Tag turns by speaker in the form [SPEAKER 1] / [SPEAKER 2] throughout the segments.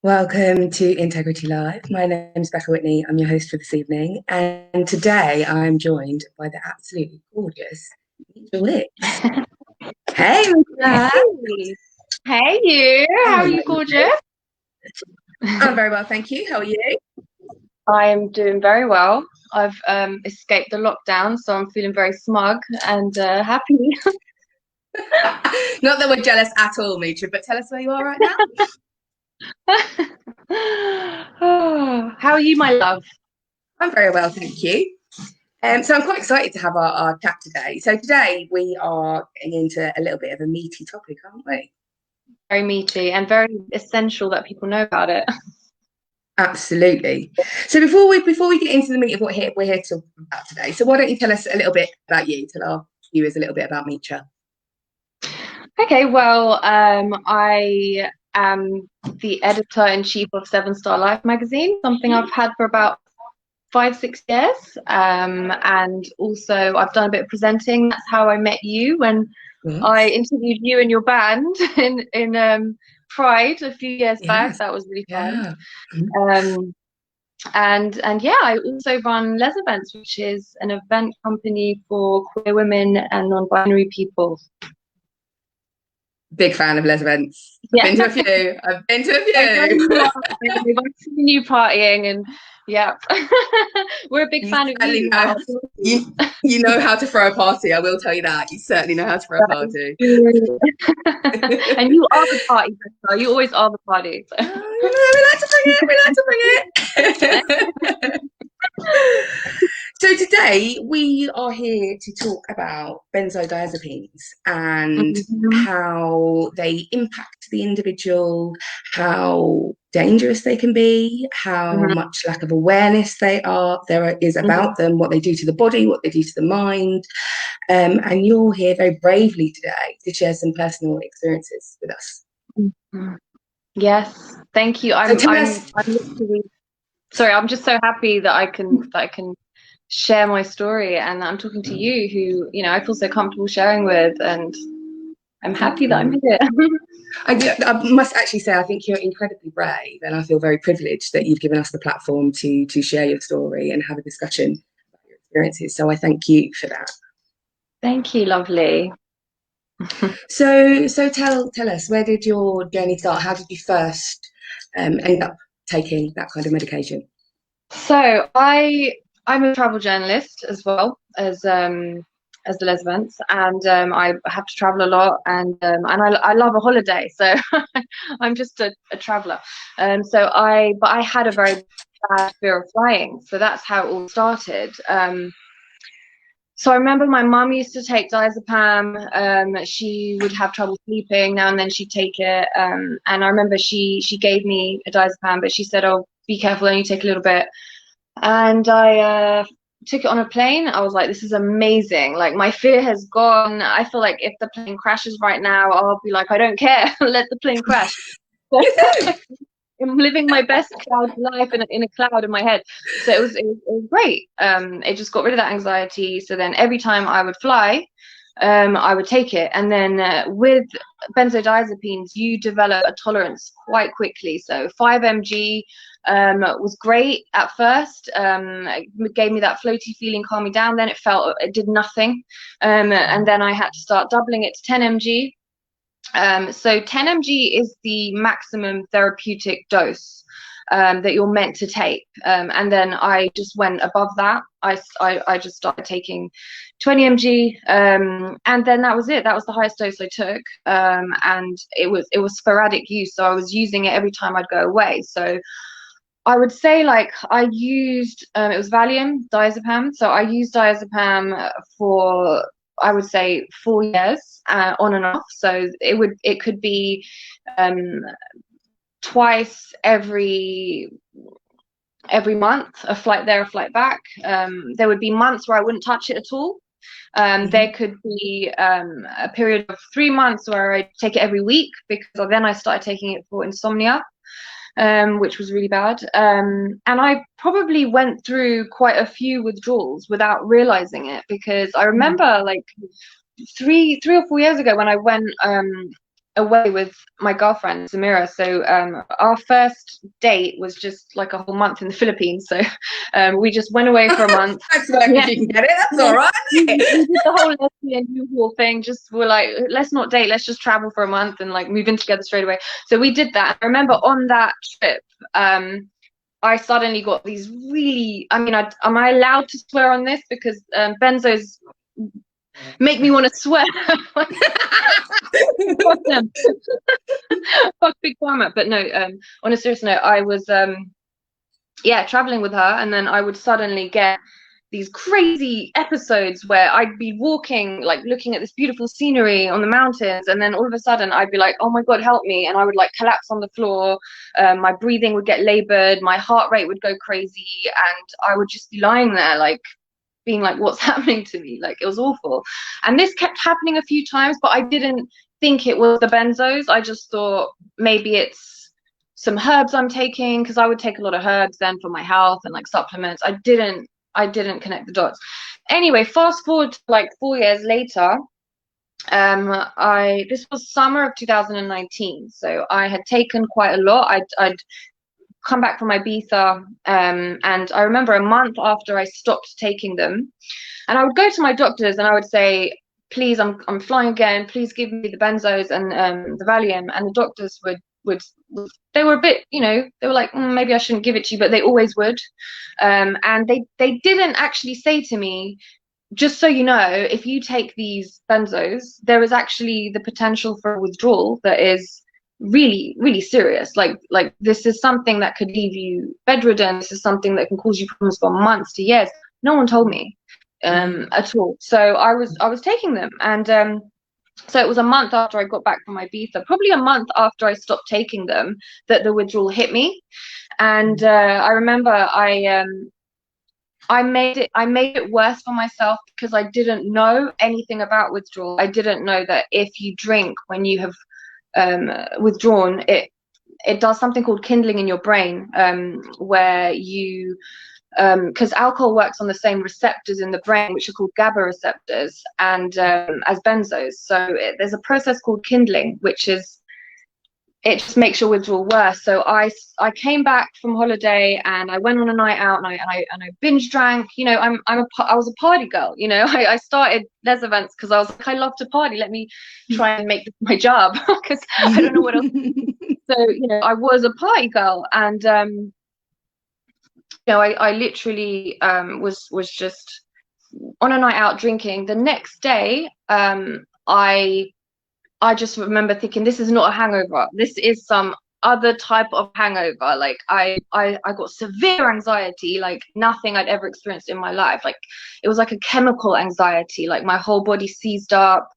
[SPEAKER 1] Welcome to Integrity Live. My name is Bekka Whitney. I'm your host for this evening. And today I'm joined by the absolutely gorgeous Mitra Wicks. Hey, Mitra.
[SPEAKER 2] Hey, hey you. How are you, gorgeous?
[SPEAKER 1] I'm very well, thank you. How are you?
[SPEAKER 2] I'm doing very well. I've escaped the lockdown, so I'm feeling very smug and happy.
[SPEAKER 1] Not that we're jealous at all, Mitra, but tell us where you are right now.
[SPEAKER 2] Oh, how are you, my love?
[SPEAKER 1] I'm very well, thank you. So I'm quite excited to have our chat today. So today we are getting into a little bit of a meaty topic, aren't we?
[SPEAKER 2] Very meaty and very essential that people know about it.
[SPEAKER 1] Absolutely. So before we get into the meat of what we're here to talk about today, so why don't you tell us a little bit about you, tell our viewers a little bit about Mitra.
[SPEAKER 2] Okay, well, I am the editor-in-chief of 7 Star Life magazine, something I've had for about 5-6 years, and also I've done a bit of presenting. That's how I met you when I interviewed you and your band in Pride a few years back. That was really fun. And yeah, I also run Les Events, which is an event company for queer women and non-binary people.
[SPEAKER 1] Big fan of Les Events.
[SPEAKER 2] Yeah.
[SPEAKER 1] I've been to a few.
[SPEAKER 2] I've seen you partying, and yeah, we're a big fan of you.
[SPEAKER 1] You know how to throw a party, I will tell you that. You certainly know how to throw a party.
[SPEAKER 2] And you are the party, you always are the party. So.
[SPEAKER 1] We like to bring it. So today we are here to talk about benzodiazepines and how they impact the individual, how dangerous they can be, how much lack of awareness there is about them, what they do to the body, what they do to the mind. And you're here very bravely today to share some personal experiences with us.
[SPEAKER 2] Yes, thank you. I'm literally, sorry, I'm just so happy that I can share my story, and I'm talking to you who, you know, I feel so comfortable sharing with, and I'm happy that I'm here.
[SPEAKER 1] I must actually say I think you're incredibly brave, and I feel very privileged that you've given us the platform to share your story and have a discussion about your experiences. So I thank you for that.
[SPEAKER 2] Thank you, lovely.
[SPEAKER 1] So tell us, where did your journey start? How did you first end up taking that kind of medication?
[SPEAKER 2] So I'm a travel journalist as well as the Les Events, and I have to travel a lot, and I love a holiday, so I'm just a traveler. But I had a very bad fear of flying, so that's how it all started. So I remember my mum used to take diazepam. She would have trouble sleeping. Now and then she'd take it. And I remember she gave me a diazepam, but she said, "Oh, be careful, only take a little bit." And I took it on a plane. I was like, "This is amazing. Like, my fear has gone. I feel like if the plane crashes right now, I'll be like, I don't care. Let the plane crash." I'm living my best cloud life in a cloud in my head. So it was great. It just got rid of that anxiety. So then every time I would fly, I would take it. And then with benzodiazepines, you develop a tolerance quite quickly. So 5 mg was great at first. It gave me that floaty feeling, calm me down. Then it did nothing. And then I had to start doubling it to 10 mg. So 10 mg is the maximum therapeutic dose that you're meant to take. And then I just went above that. I just started taking 20 mg, and then that was it. That was the highest dose I took, and it was sporadic use. So I was using it every time I'd go away. So I would say, like, I used it was Valium, diazepam. So I used diazepam for, I would say, 4 years on and off. So it could be twice every month, a flight there, a flight back. There would be months where I wouldn't touch it at all. There could be a period of 3 months where I take it every week, because then I started taking it for insomnia. Which was really bad. And I probably went through quite a few withdrawals without realizing it, because I remember like 3 or 4 years ago when I went away with my girlfriend Samira. So our first date was just like a whole month in the Philippines. So we just went away for a month.
[SPEAKER 1] That's like, if you can get it, that's all right.
[SPEAKER 2] We did the whole lesbian usual thing. Just we're like, let's not date, let's just travel for a month and like move in together straight away. So we did that. I remember on that trip, I suddenly got these really, I mean, am I allowed to swear on this? Because benzos make me want to swear. Fuck them. Fuck Big Pharma. But no, on a serious note, I was traveling with her, and then I would suddenly get these crazy episodes where I'd be walking, like looking at this beautiful scenery on the mountains, and then all of a sudden I'd be like, oh my God, help me. And I would like collapse on the floor. My breathing would get labored. My heart rate would go crazy. And I would just be lying there, like being like, what's happening to me? Like, it was awful. And this kept happening a few times, but I didn't think it was the benzos. I just thought maybe it's some herbs I'm taking, because I would take a lot of herbs then for my health and like supplements. I didn't connect the dots. Anyway, fast forward to like 4 years later, this was summer of 2019, so I had taken quite a lot. I'd come back from Ibiza, and I remember a month after I stopped taking them, and I would go to my doctors and I would say, please, I'm flying again, please give me the benzos and the Valium. And the doctors would they were a bit, you know, they were like, maybe I shouldn't give it to you, but they always would. And they didn't actually say to me, just so you know, if you take these benzos, there is actually the potential for withdrawal that is really, really serious. Like this is something that could leave you bedridden. This is something that can cause you problems for months to years. No one told me at all. So I was taking them, and so it was a month after I got back from Ibiza, probably a month after I stopped taking them, that the withdrawal hit me. And I remember I made it worse for myself because I didn't know anything about withdrawal. I didn't know that if you drink when you have withdrawn, it does something called kindling in your brain, where you because alcohol works on the same receptors in the brain, which are called GABA receptors, and as benzos. So there's a process called kindling, which is, it just makes your withdrawal worse. So I came back from holiday and I went on a night out, and I binge drank. You know, I was a party girl. You know, I started Les events because I was like, I love to party. Let me try and make this my job, because I don't know what else. So you know, I was a party girl, and you know, I literally was just on a night out drinking. The next day, I just remember thinking, this is not a hangover. This is some other type of hangover. Like I got severe anxiety, like nothing I'd ever experienced in my life. Like it was like a chemical anxiety. Like my whole body seized up.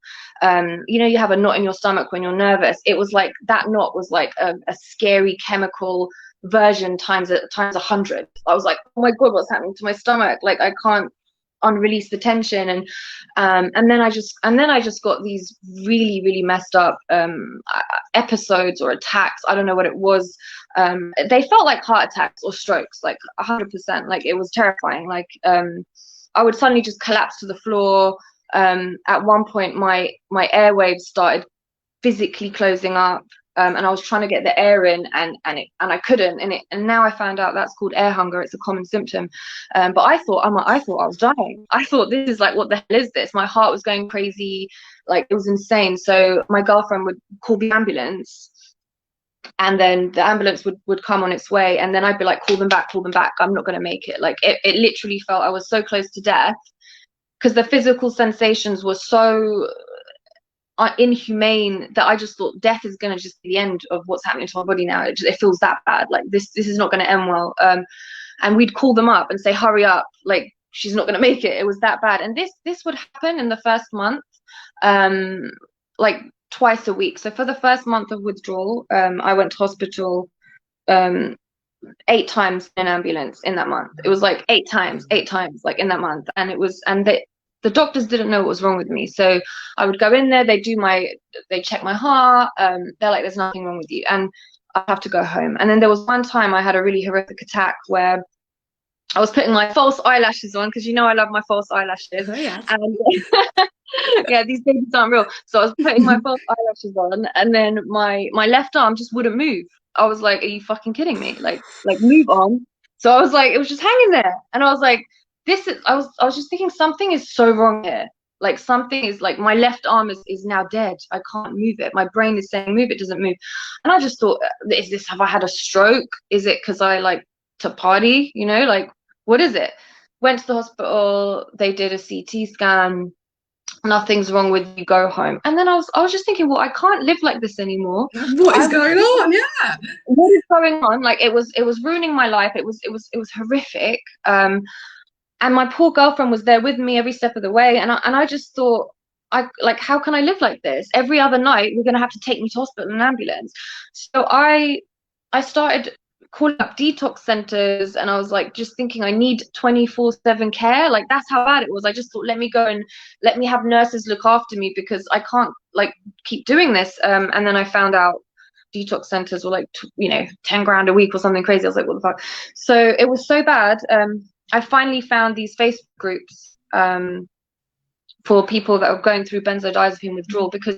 [SPEAKER 2] You know, you have a knot in your stomach when you're nervous. It was like that knot was like a scary chemical version times 100. I was like, oh my God, what's happening to my stomach? Like I can't unrelease the tension. And then I just got these really, really messed up episodes or attacks. I don't know what it was. They felt like heart attacks or strokes, like 100%. Like it was terrifying. Like I would suddenly just collapse to the floor. At one point my airwaves started physically closing up. And I was trying to get the air in, and I couldn't. And now I found out that's called air hunger. It's a common symptom. But I thought I was dying. I thought, this is like, what the hell is this? My heart was going crazy. Like it was insane. So my girlfriend would call the ambulance, and then the ambulance would come on its way, and then I'd be like, call them back. I'm not going to make it. Like it literally felt I was so close to death, because the physical sensations were so inhumane that I just thought death is going to just be the end of what's happening to my body now. It feels that bad. Like this is not going to end well. And we'd call them up and say, hurry up, like she's not going to make it. It was that bad. And this would happen in the first month, like twice a week. So for the first month of withdrawal, I went to hospital 8 times in an ambulance in that month. It was like 8 times like in that month. And it was, and the doctors didn't know what was wrong with me. So I would go in there, they check my heart. They're like, there's nothing wrong with you. And I have to go home. And then there was one time I had a really horrific attack where I was putting my false eyelashes on because you know I love my false eyelashes.
[SPEAKER 1] Oh, yeah.
[SPEAKER 2] And yeah, these babies aren't real. So I was putting my false eyelashes on, and then my left arm just wouldn't move. I was like, "Are you fucking kidding me? Like move on." So I was like, it was just hanging there, and I was like, "This is." I was just thinking something is so wrong here. Like something is like my left arm is now dead. I can't move it. My brain is saying move it, doesn't move. And I just thought, is this? Have I had a stroke? Is it because I like to party? You know, like what is it? Went to the hospital. They did a CT scan. Nothing's wrong with you, go home. And then I was just thinking, well, I can't live like this anymore.
[SPEAKER 1] What is going on? Yeah.
[SPEAKER 2] What is going on? Like it was ruining my life. It was horrific. And my poor girlfriend was there with me every step of the way. And I just thought, how can I live like this? Every other night we're gonna have to take me to hospital in an ambulance. So I started calling up detox centers, and I was like just thinking I need 24/7 care. Like that's how bad it was. I just thought, let me go and let me have nurses look after me because I can't like keep doing this. And then I found out detox centers were like 10 grand a week or something crazy. I was like, what the fuck? So it was so bad. I finally found these Facebook groups for people that are going through benzodiazepine withdrawal, because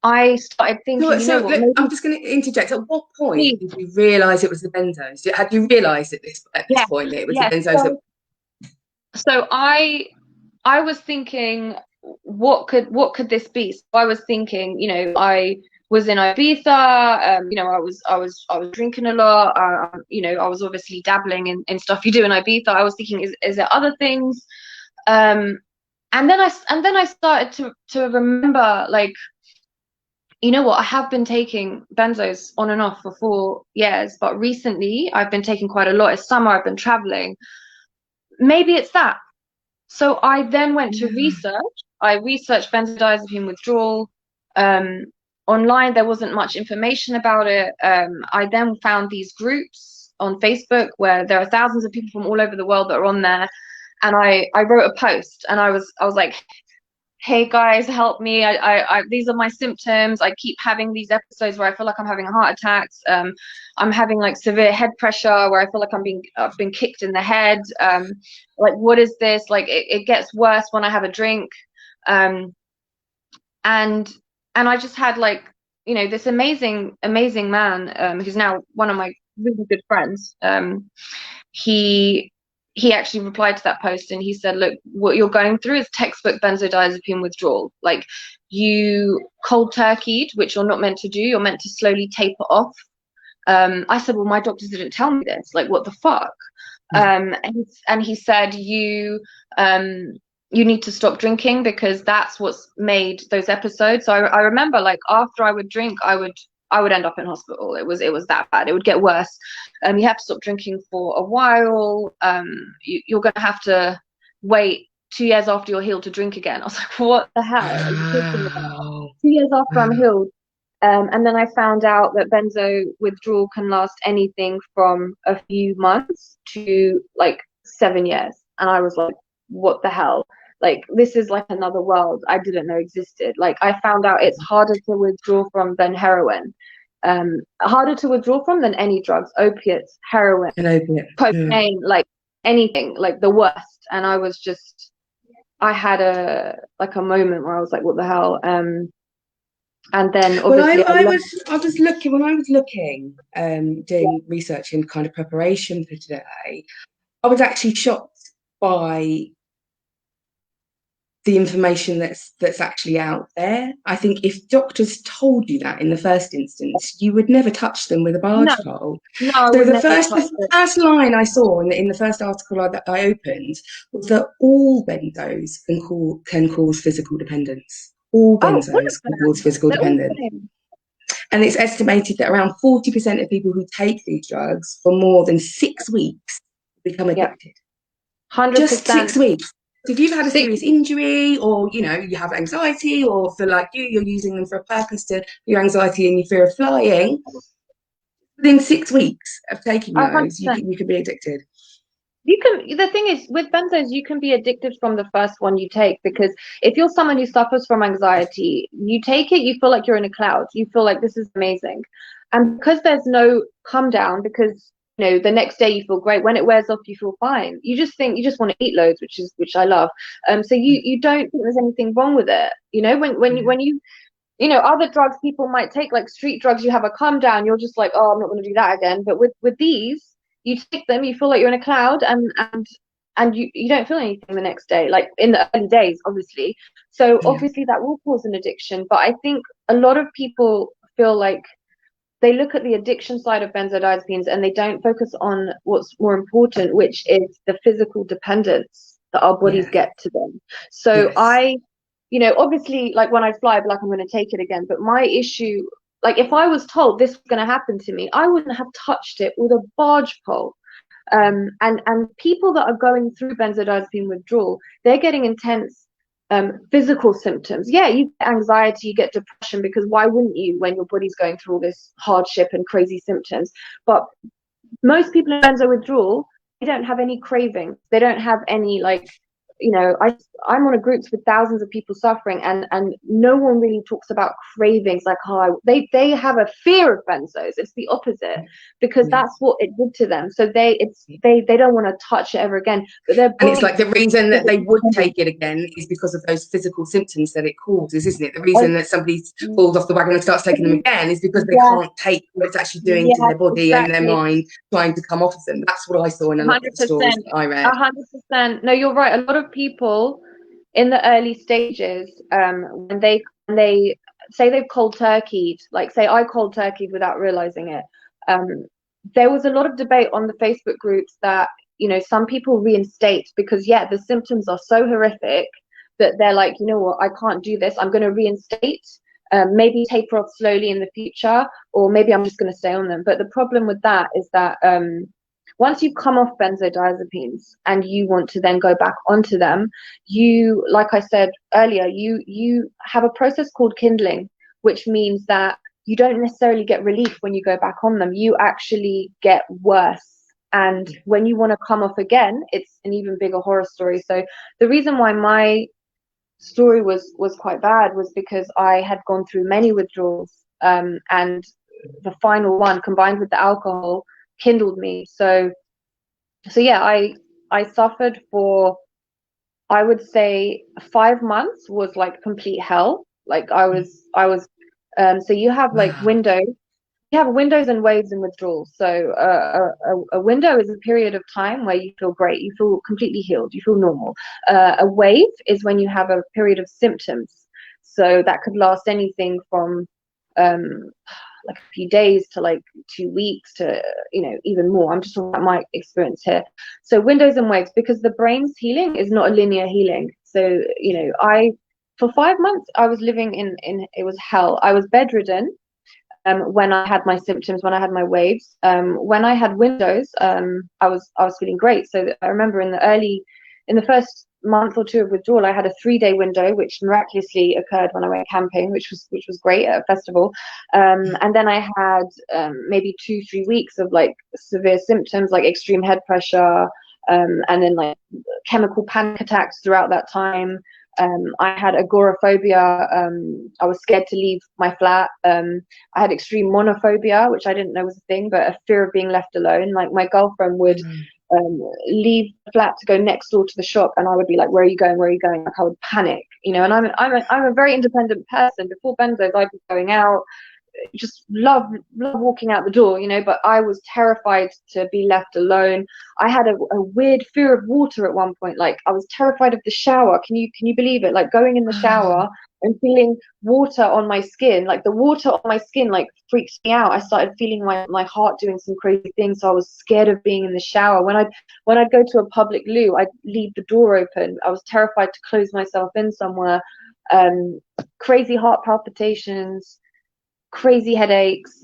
[SPEAKER 2] I started thinking,
[SPEAKER 1] I'm just going to interject. At what point did you realise it was the benzos? Had you realised at this point that it was the benzos?
[SPEAKER 2] So I was thinking, what could this be? So I was thinking, I was in Ibiza, I was drinking a lot, I was obviously dabbling in stuff you do in Ibiza. I was thinking, is there other things? And then I started to remember, like, you know what, I have been taking benzos on and off for 4 years, but recently I've been taking quite a lot. It's summer, I've been traveling. Maybe it's that. So I then went to research. I researched benzodiazepine withdrawal. Online, there wasn't much information about it. I then found these groups on Facebook where there are thousands of people from all over the world that are on there. And I wrote a post, and I was like, hey guys, help me. These are my symptoms. I keep having these episodes where I feel like I'm having heart attacks. I'm having like severe head pressure where I feel like I've been kicked in the head. Like, what is this? Like, it gets worse when I have a drink. And I just had like, this amazing man, who's now one of my really good friends. He actually replied to that post, and he said, look, what you're going through is textbook benzodiazepine withdrawal. Like, you cold turkeyed, which you're not meant to do. You're meant to slowly taper off. I said, well, my doctors didn't tell me this. Like, what the fuck? And he said, you need to stop drinking, because that's what's made those episodes. So I remember, like, after I would drink, I would end up in hospital. It was that bad. It would get worse. You have to stop drinking for a while. You're going to have to wait 2 years after you're healed to drink again. I was like, what the hell? Wow. 2 years after I'm healed. And then I found out that benzo withdrawal can last anything from a few months to like 7 years. And I was like, what the hell? Like, this is like another world I didn't know existed. Like, I found out it's harder to withdraw from than heroin. Harder to withdraw from than any drugs, opiates, heroin, cocaine, like anything, like the worst. And I had a moment where I was like, what the hell? And then obviously
[SPEAKER 1] I was looking, doing research in kind of preparation for today. I was actually shocked by the information that's actually out there. I think if doctors told you that in the first instance, you would never touch them with a barge pole. No, so the first line I saw in the first article that I opened was that all benzos can cause physical dependence. All benzos can cause physical dependence. And it's estimated that around 40% of people who take these drugs for more than 6 weeks become addicted.
[SPEAKER 2] 100%.
[SPEAKER 1] Just 6 weeks. So if you've had a serious injury, or you have anxiety, or for like you're using them for a purpose to your anxiety and your fear of flying, within 6 weeks of taking those, you can be addicted.
[SPEAKER 2] The thing is, with benzos, you can be addicted from the first one you take, because if you're someone who suffers from anxiety, you take it, you feel like you're in a cloud. You feel like this is amazing. And because there's no come down, because the next day you feel great. When it wears off, you feel fine. You just think you just want to eat loads, which I love. So you don't think there's anything wrong with it. When you other drugs people might take, like street drugs, you have a calm down, you're just like, oh, I'm not going to do that again. But with these, you take them, you feel like you're in a cloud, and you don't feel anything the next day, like in the early days, obviously. So obviously that will cause an addiction. But I think a lot of people feel like they look at the addiction side of benzodiazepines and they don't focus on what's more important, which is the physical dependence that our bodies get to them. So obviously, like when I fly, I'd be like, I'm going to take it again. But my issue, like if I was told this was going to happen to me, I wouldn't have touched it with a barge pole. And people that are going through benzodiazepine withdrawal, they're getting intense physical symptoms. Yeah, you get anxiety, you get depression, because why wouldn't you when your body's going through all this hardship and crazy symptoms? But most people in benzo withdrawal, they don't have any cravings. They don't have any, like, I'm on a groups with thousands of people suffering, and no one really talks about cravings. Like, they have a fear of benzos. It's the opposite, because that's what it did to them. So they don't want to touch it ever again. But and
[SPEAKER 1] it's like the reason that they would take it again is because of those physical symptoms that it causes, isn't it? The reason that somebody falls off the wagon and starts taking them again is because they can't take what it's actually doing to their body and their mind, trying to come off of them. That's what I saw in a lot of the stories that I read.
[SPEAKER 2] 100%. No, you're right. A lot of people in the early stages, when they say they've cold turkeyed, like say I cold turkeyed without realizing it, there was a lot of debate on the Facebook groups that some people reinstate because the symptoms are so horrific that they're like, you know what, I can't do this, I'm going to reinstate, maybe taper off slowly in the future, or maybe I'm just going to stay on them. But the problem with that is that once you come off benzodiazepines and you want to then go back onto them, you, like I said earlier, you have a process called kindling, which means that you don't necessarily get relief when you go back on them. You actually get worse. And when you want to come off again, it's an even bigger horror story. So the reason why my story was quite bad was because I had gone through many withdrawals, and the final one combined with the alcohol kindled me. So yeah, I suffered for, I would say, 5 months was like complete hell. Like I was so you have like windows. You have windows and waves in withdrawal. So a window is a period of time where you feel great, you feel completely healed, you feel normal. A wave is when you have a period of symptoms. So that could last anything from like a few days to like 2 weeks to even more. I'm just talking about my experience here. So windows and waves, because the brain's healing is not a linear healing. So for 5 months I was living in it was hell. I was bedridden when I had my symptoms, when I had my waves. When I had windows, I was feeling great. So I remember in the first month or two of withdrawal, I had a 3-day window, which miraculously occurred when I went camping, which was great at a festival. And then I had maybe 2-3 weeks of like severe symptoms, like extreme head pressure, and then like chemical panic attacks throughout that time. I had agoraphobia. I was scared to leave my flat. I had extreme monophobia, which I didn't know was a thing, but a fear of being left alone. Like my girlfriend would leave the flat to go next door to the shop, and I would be like, "Where are you going? Where are you going?" Like I would panic, And I'm a very independent person. Before benzos, I'd be going out, just love walking out the door, but I was terrified to be left alone. I had a weird fear of water at one point. Like I was terrified of the shower. Can you believe it? Like going in the shower and feeling water on my skin, like the water on my skin like freaks me out. I started feeling my heart doing some crazy things, so I was scared of being in the shower. When I'd go to a public loo, I'd leave the door open. I was terrified to close myself in somewhere. Crazy heart palpitations, crazy headaches,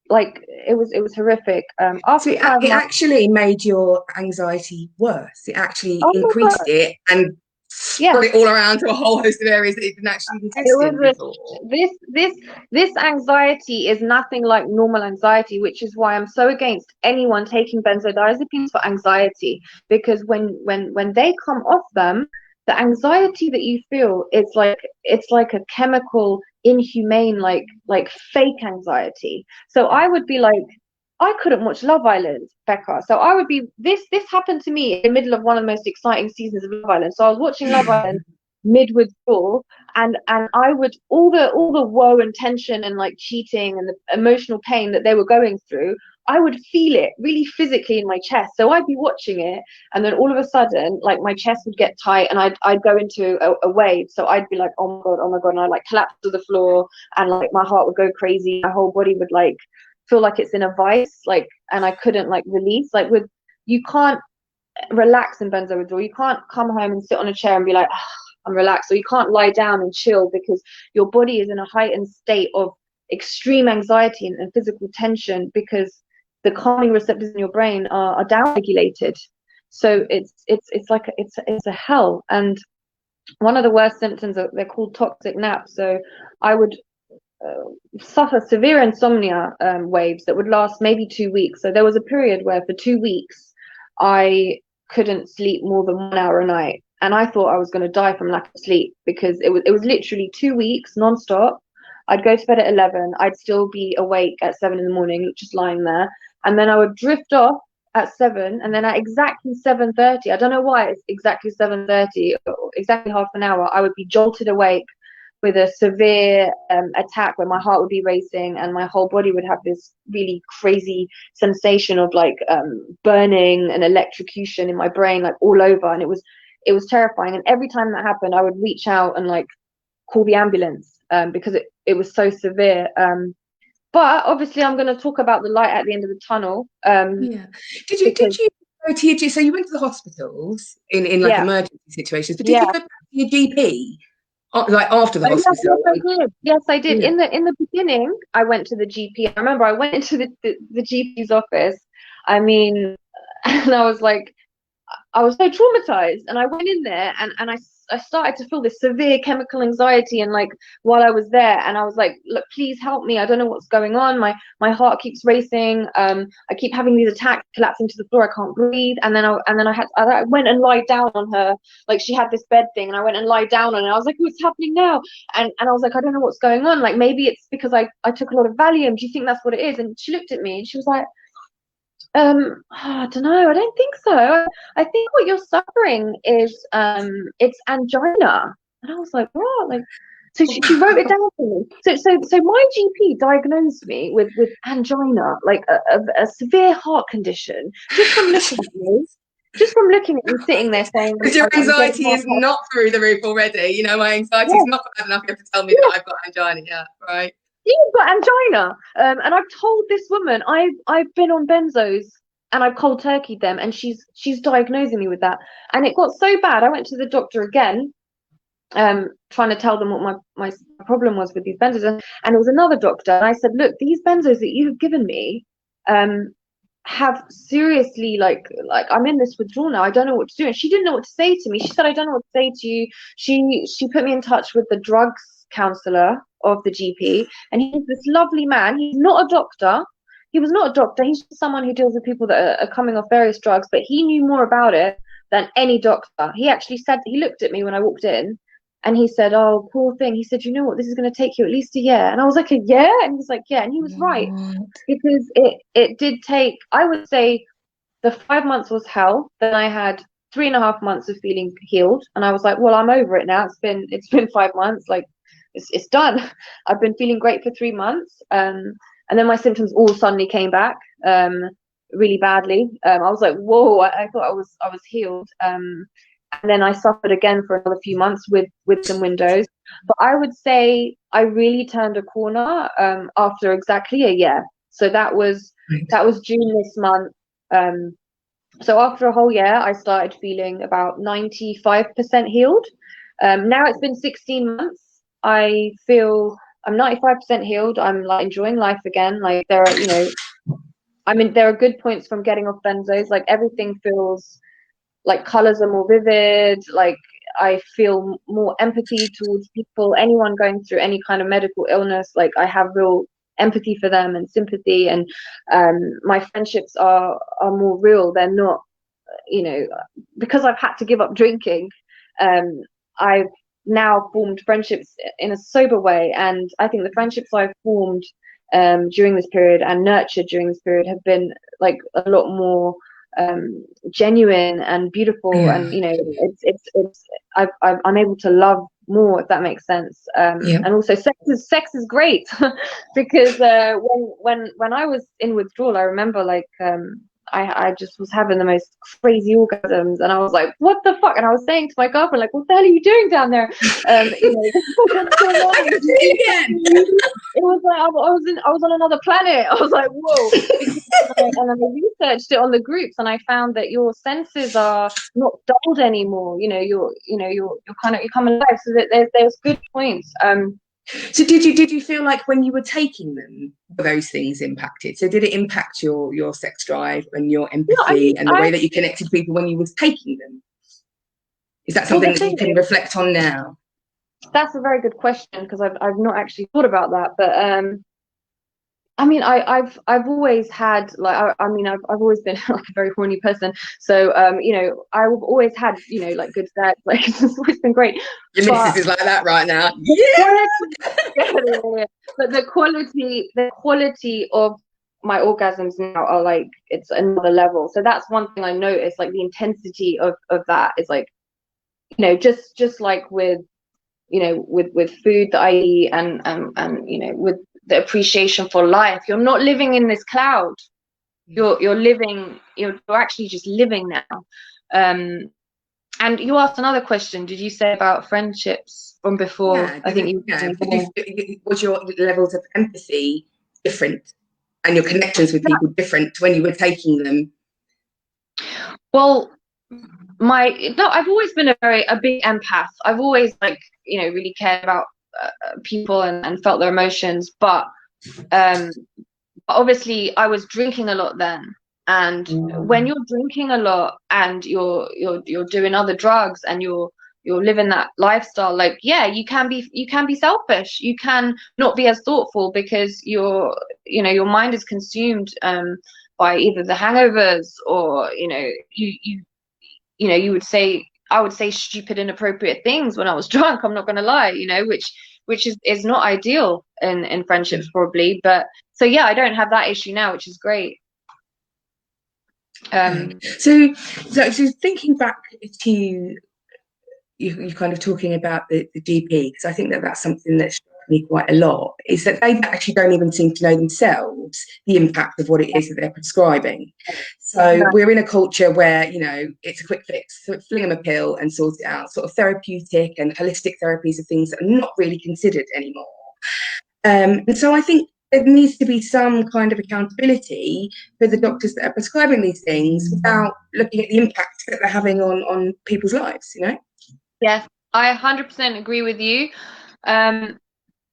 [SPEAKER 2] like it was horrific.
[SPEAKER 1] So it actually made your anxiety worse. It actually increased it and spread it all around to a whole host of areas that it didn't actually exist in before.
[SPEAKER 2] This anxiety is nothing like normal anxiety, which is why I'm so against anyone taking benzodiazepines for anxiety, because when they come off them, the anxiety that you feel is it's like a chemical, inhumane, like fake anxiety. So I would be like, I couldn't watch Love Island, Becca. So I would be this happened to me in the middle of one of the most exciting seasons of Love Island. So I was watching Love Island mid withdrawal, and I would all the woe and tension and like cheating and the emotional pain that they were going through, I would feel it really physically in my chest. So I'd be watching it, and then all of a sudden, like my chest would get tight, and I'd go into a wave. So I'd be like, oh my god, and I'd like collapse to the floor, and like my heart would go crazy, my whole body would like feel like it's in a vice, like, and I couldn't like release. Like with, you can't relax in benzo withdrawal. You can't come home and sit on a chair and be like, oh, I'm relaxed, or you can't lie down and chill, because your body is in a heightened state of extreme anxiety and physical tension, because the calming receptors in your brain are downregulated. So it's like it's a hell. And one of the worst symptoms, they're called toxic naps. So I would suffer severe insomnia waves that would last maybe 2 weeks. So there was a period where for 2 weeks I couldn't sleep more than 1 hour a night, and I thought I was going to die from lack of sleep, because it was literally 2 weeks non-stop. I'd go to bed at 11, I'd still be awake at 7 in the morning, just lying there, and then I would drift off at 7, and then at exactly 7:30, I don't know why it's exactly 7:30, exactly half an hour, I would be jolted awake with a severe attack where my heart would be racing and my whole body would have this really crazy sensation of like burning and electrocution in my brain, like all over. And it was terrifying. And every time that happened, I would reach out and like call the ambulance because it was so severe. But obviously I'm going to talk about the light at the end of the tunnel.
[SPEAKER 1] Yeah. Did you go to your, so you went to the hospitals in like emergency situations, but did you go back to your GP? Like after the hospital?
[SPEAKER 2] Yes, I did. Yeah. In the beginning, I went to the GP. I remember I went into the GP's office. I mean, and I was like, I was so traumatized, and I went in there, and I started to feel this severe chemical anxiety, and like while I was there, and I was like, look, please help me. I don't know what's going on. My heart keeps racing. I keep having these attacks, collapsing to the floor. I can't breathe. And then I went and lied down on her. Like she had this bed thing, and I went and lied down on it. I was like, what's happening now? And I was like, I don't know what's going on. Like maybe it's because I took a lot of Valium. Do you think that's what it is? And she looked at me and she was like, I don't know. I don't think so. I think what you're suffering is it's angina. And I was like, what? Like, so she wrote it down for me. So my GP diagnosed me with angina, like a severe heart condition, just from looking at me. Just from looking at me sitting there saying,
[SPEAKER 1] because your anxiety is not through the roof already. You know, my anxiety is not bad enough. You have to tell me that I've got angina. Yeah, right.
[SPEAKER 2] You've got angina, and I've told this woman I've been on benzos and I've cold turkeyed them, and she's diagnosing me with that. And it got so bad, I went to the doctor again, trying to tell them what my problem was with these benzos, and it was another doctor, and I said, look, these benzos that you have given me have seriously like I'm in this withdrawal now. I don't know what to do. And she didn't know what to say to me. She said, I don't know what to say to you. She put me in touch with the drugs counselor of the GP, and he's this lovely man. He's not a doctor. He was not a doctor. He's just someone who deals with people that are coming off various drugs, but he knew more about it than any doctor. He actually said, he looked at me when I walked in, and he said, oh, poor thing. He said, you know what, this is going to take you at least a year. And I was like, a year? And he's like, yeah. And he was right, because it did take, I would say the 5 months was hell. Then I had 3.5 months of feeling healed. And I was like, well, I'm over it now. It's been 5 months. Like, it's done. I've been feeling great for 3 months. And then my symptoms all suddenly came back really badly. I was like, whoa, I thought I was healed. And then I suffered again for another few months with some windows. But I would say I really turned a corner after exactly a year. So that was June this month. So after a whole year, I started feeling about 95% healed. Now it's been 16 months. I feel I'm 95% healed. I'm like enjoying life again. Like there are, there are good points from getting off benzos. Like everything feels like colors are more vivid. Like I feel more empathy towards people, anyone going through any kind of medical illness. Like I have real empathy for them and sympathy, and my friendships are more real. They're not, because I've had to give up drinking, I've now formed friendships in a sober way, and I think the friendships I've formed during this period and nurtured during this period have been like a lot more genuine and beautiful, and I'm able to love more, if that makes sense. And also sex is great because when I was in withdrawal, I remember like I just was having the most crazy orgasms, and I was like, what the fuck? And I was saying to my girlfriend, like, what the hell are you doing down there? What's going on? It was like I was on another planet. I was like, whoa. And then I researched it on the groups, and I found that your senses are not dulled anymore. You're come alive. So that there's good points.
[SPEAKER 1] So did you feel like when you were taking them, those things impacted? So did it impact your sex drive and your empathy and the way that you connected to people when you was taking them? Is that something that you can reflect on now?
[SPEAKER 2] That's a very good question, because I've not actually thought about that. But I mean, I've always had like I've always been like a very horny person, so I've always had like good sex, like it's always been great.
[SPEAKER 1] Your missus is like that right now.
[SPEAKER 2] But the quality of my orgasms now are like, it's another level. So that's one thing I noticed, like the intensity of that is like, just like with with food that I eat and with the appreciation for life. You're not living in this cloud. You're actually just living now. And you asked another question. Did you say about friendships from before?
[SPEAKER 1] Yeah, I think was your levels of empathy different, and your connections with people different when you were taking them?
[SPEAKER 2] Well, I've always been a big empath. I've always really cared about people and felt their emotions, but obviously I was drinking a lot then, and when you're drinking a lot and you're doing other drugs and you're living that lifestyle, like you can be selfish, you can not be as thoughtful, because your mind is consumed by either the hangovers or I would say stupid, inappropriate things when I was drunk. I'm not going to lie, which is not ideal in friendships probably. But so I don't have that issue now, which is great.
[SPEAKER 1] So thinking back to you kind of talking about the GP, because I think that's something that struck me quite a lot, is that they actually don't even seem to know themselves the impact of what it is that they're prescribing. So we're in a culture where it's a quick fix, so fling them a pill and sort it out. Sort of therapeutic and holistic therapies are things that are not really considered anymore. And so I think there needs to be some kind of accountability for the doctors that are prescribing these things without looking at the impact that they're having on people's lives.
[SPEAKER 2] Yes, I 100% agree with you.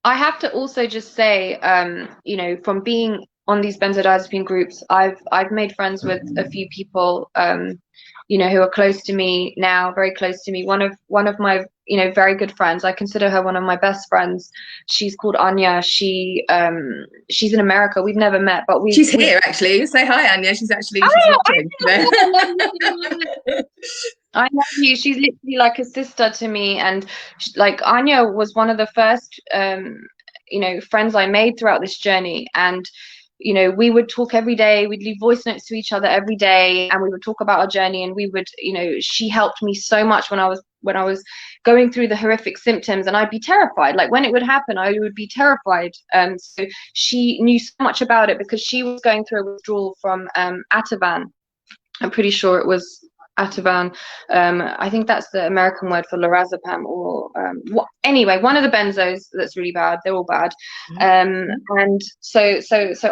[SPEAKER 2] I have to also just say, from being on these benzodiazepine groups, I've made friends with a few people, who are close to me now, very close to me. One of my, very good friends, I consider her one of my best friends. She's called Anya. She's in America. We've never met, but
[SPEAKER 1] she's here actually. Say hi, Anya. She's watching today.
[SPEAKER 2] I know you. She's literally like a sister to me, and Anya was one of the first friends I made throughout this journey. And we would talk every day. We'd leave voice notes to each other every day, and we would talk about our journey. And we would, she helped me so much when I was going through the horrific symptoms, and I'd be terrified. Like when it would happen, I would be terrified. So she knew so much about it because she was going through a withdrawal from Ativan. I'm pretty sure it was Ativan. I think that's the American word for lorazepam, or anyway, one of the benzos that's really bad. They're all bad. And so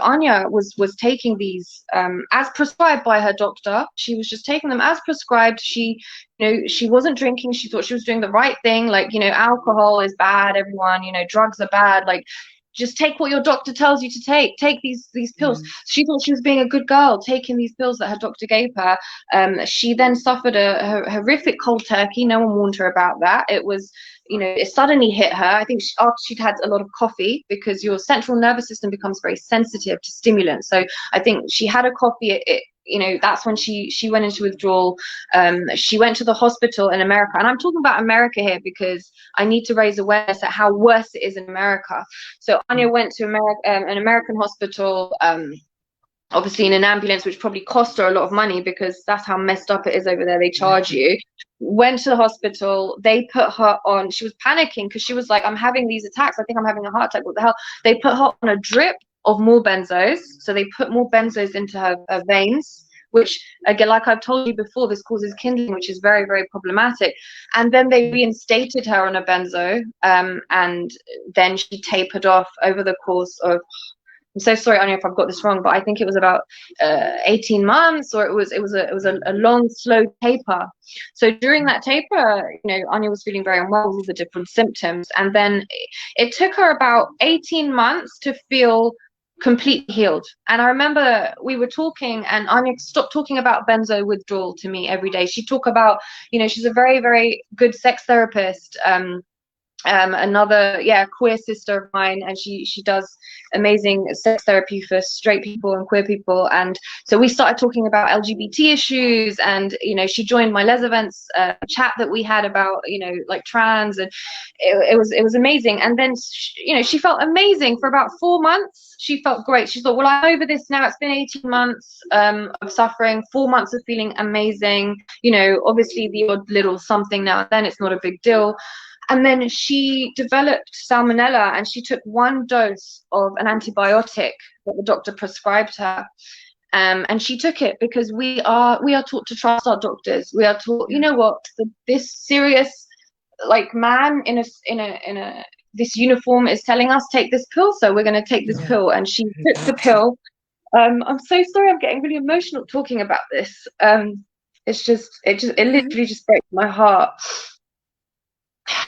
[SPEAKER 2] Anya was taking these as prescribed by her doctor. She was just taking them as prescribed. She wasn't drinking. She thought she was doing the right thing. Like, alcohol is bad, everyone, drugs are bad. Like, just take what your doctor tells you to take. Take these pills. She thought she was being a good girl, taking these pills that her doctor gave her. She then suffered a horrific cold turkey. No one warned her about that. It was, it suddenly hit her. I think after she'd had a lot of coffee, because your central nervous system becomes very sensitive to stimulants. So I think she had a coffee. that's when she went into withdrawal. She went to the hospital in America, and I'm talking about America here because I need to raise awareness at how worse it is in America. So Anya went to an American hospital, obviously in an ambulance, which probably cost her a lot of money because that's how messed up it is over there. They charge you. Went to the hospital. They put her on. She was panicking because she was like, I'm having these attacks. I think I'm having a heart attack. What the hell? They put her on a drip of more benzos. So they put more benzos into her veins, which, again, like I've told you before, this causes kindling, which is very, very problematic. And then they reinstated her on a benzo, and then she tapered off over the course of, I'm so sorry, Anya, if I've got this wrong, but I think it was about 18 months, or it was a long, slow taper. So during that taper, Anya was feeling very unwell with all the different symptoms, and then it took her about 18 months to feel completely healed. And I remember we were talking, and Anya stopped talking about benzo withdrawal to me every day. She'd talk about, she's a very, very good sex therapist. Another queer sister of mine, and she does amazing sex therapy for straight people and queer people. And so we started talking about LGBT issues, and she joined my Les Events chat that we had about like trans, and it was amazing. And then she felt amazing for about 4 months. She felt great. She thought, well, I'm over this now. It's been 18 months of suffering, 4 months of feeling amazing. Obviously the odd little something now and then, it's not a big deal. And then she developed salmonella, and she took 1 dose of an antibiotic that the doctor prescribed her. And she took it because we are taught to trust our doctors. We are taught, this serious like man in this uniform is telling us take this pill, so we're going to take this pill. And she took the pill. I'm so sorry, I'm getting really emotional talking about this. It literally just breaks my heart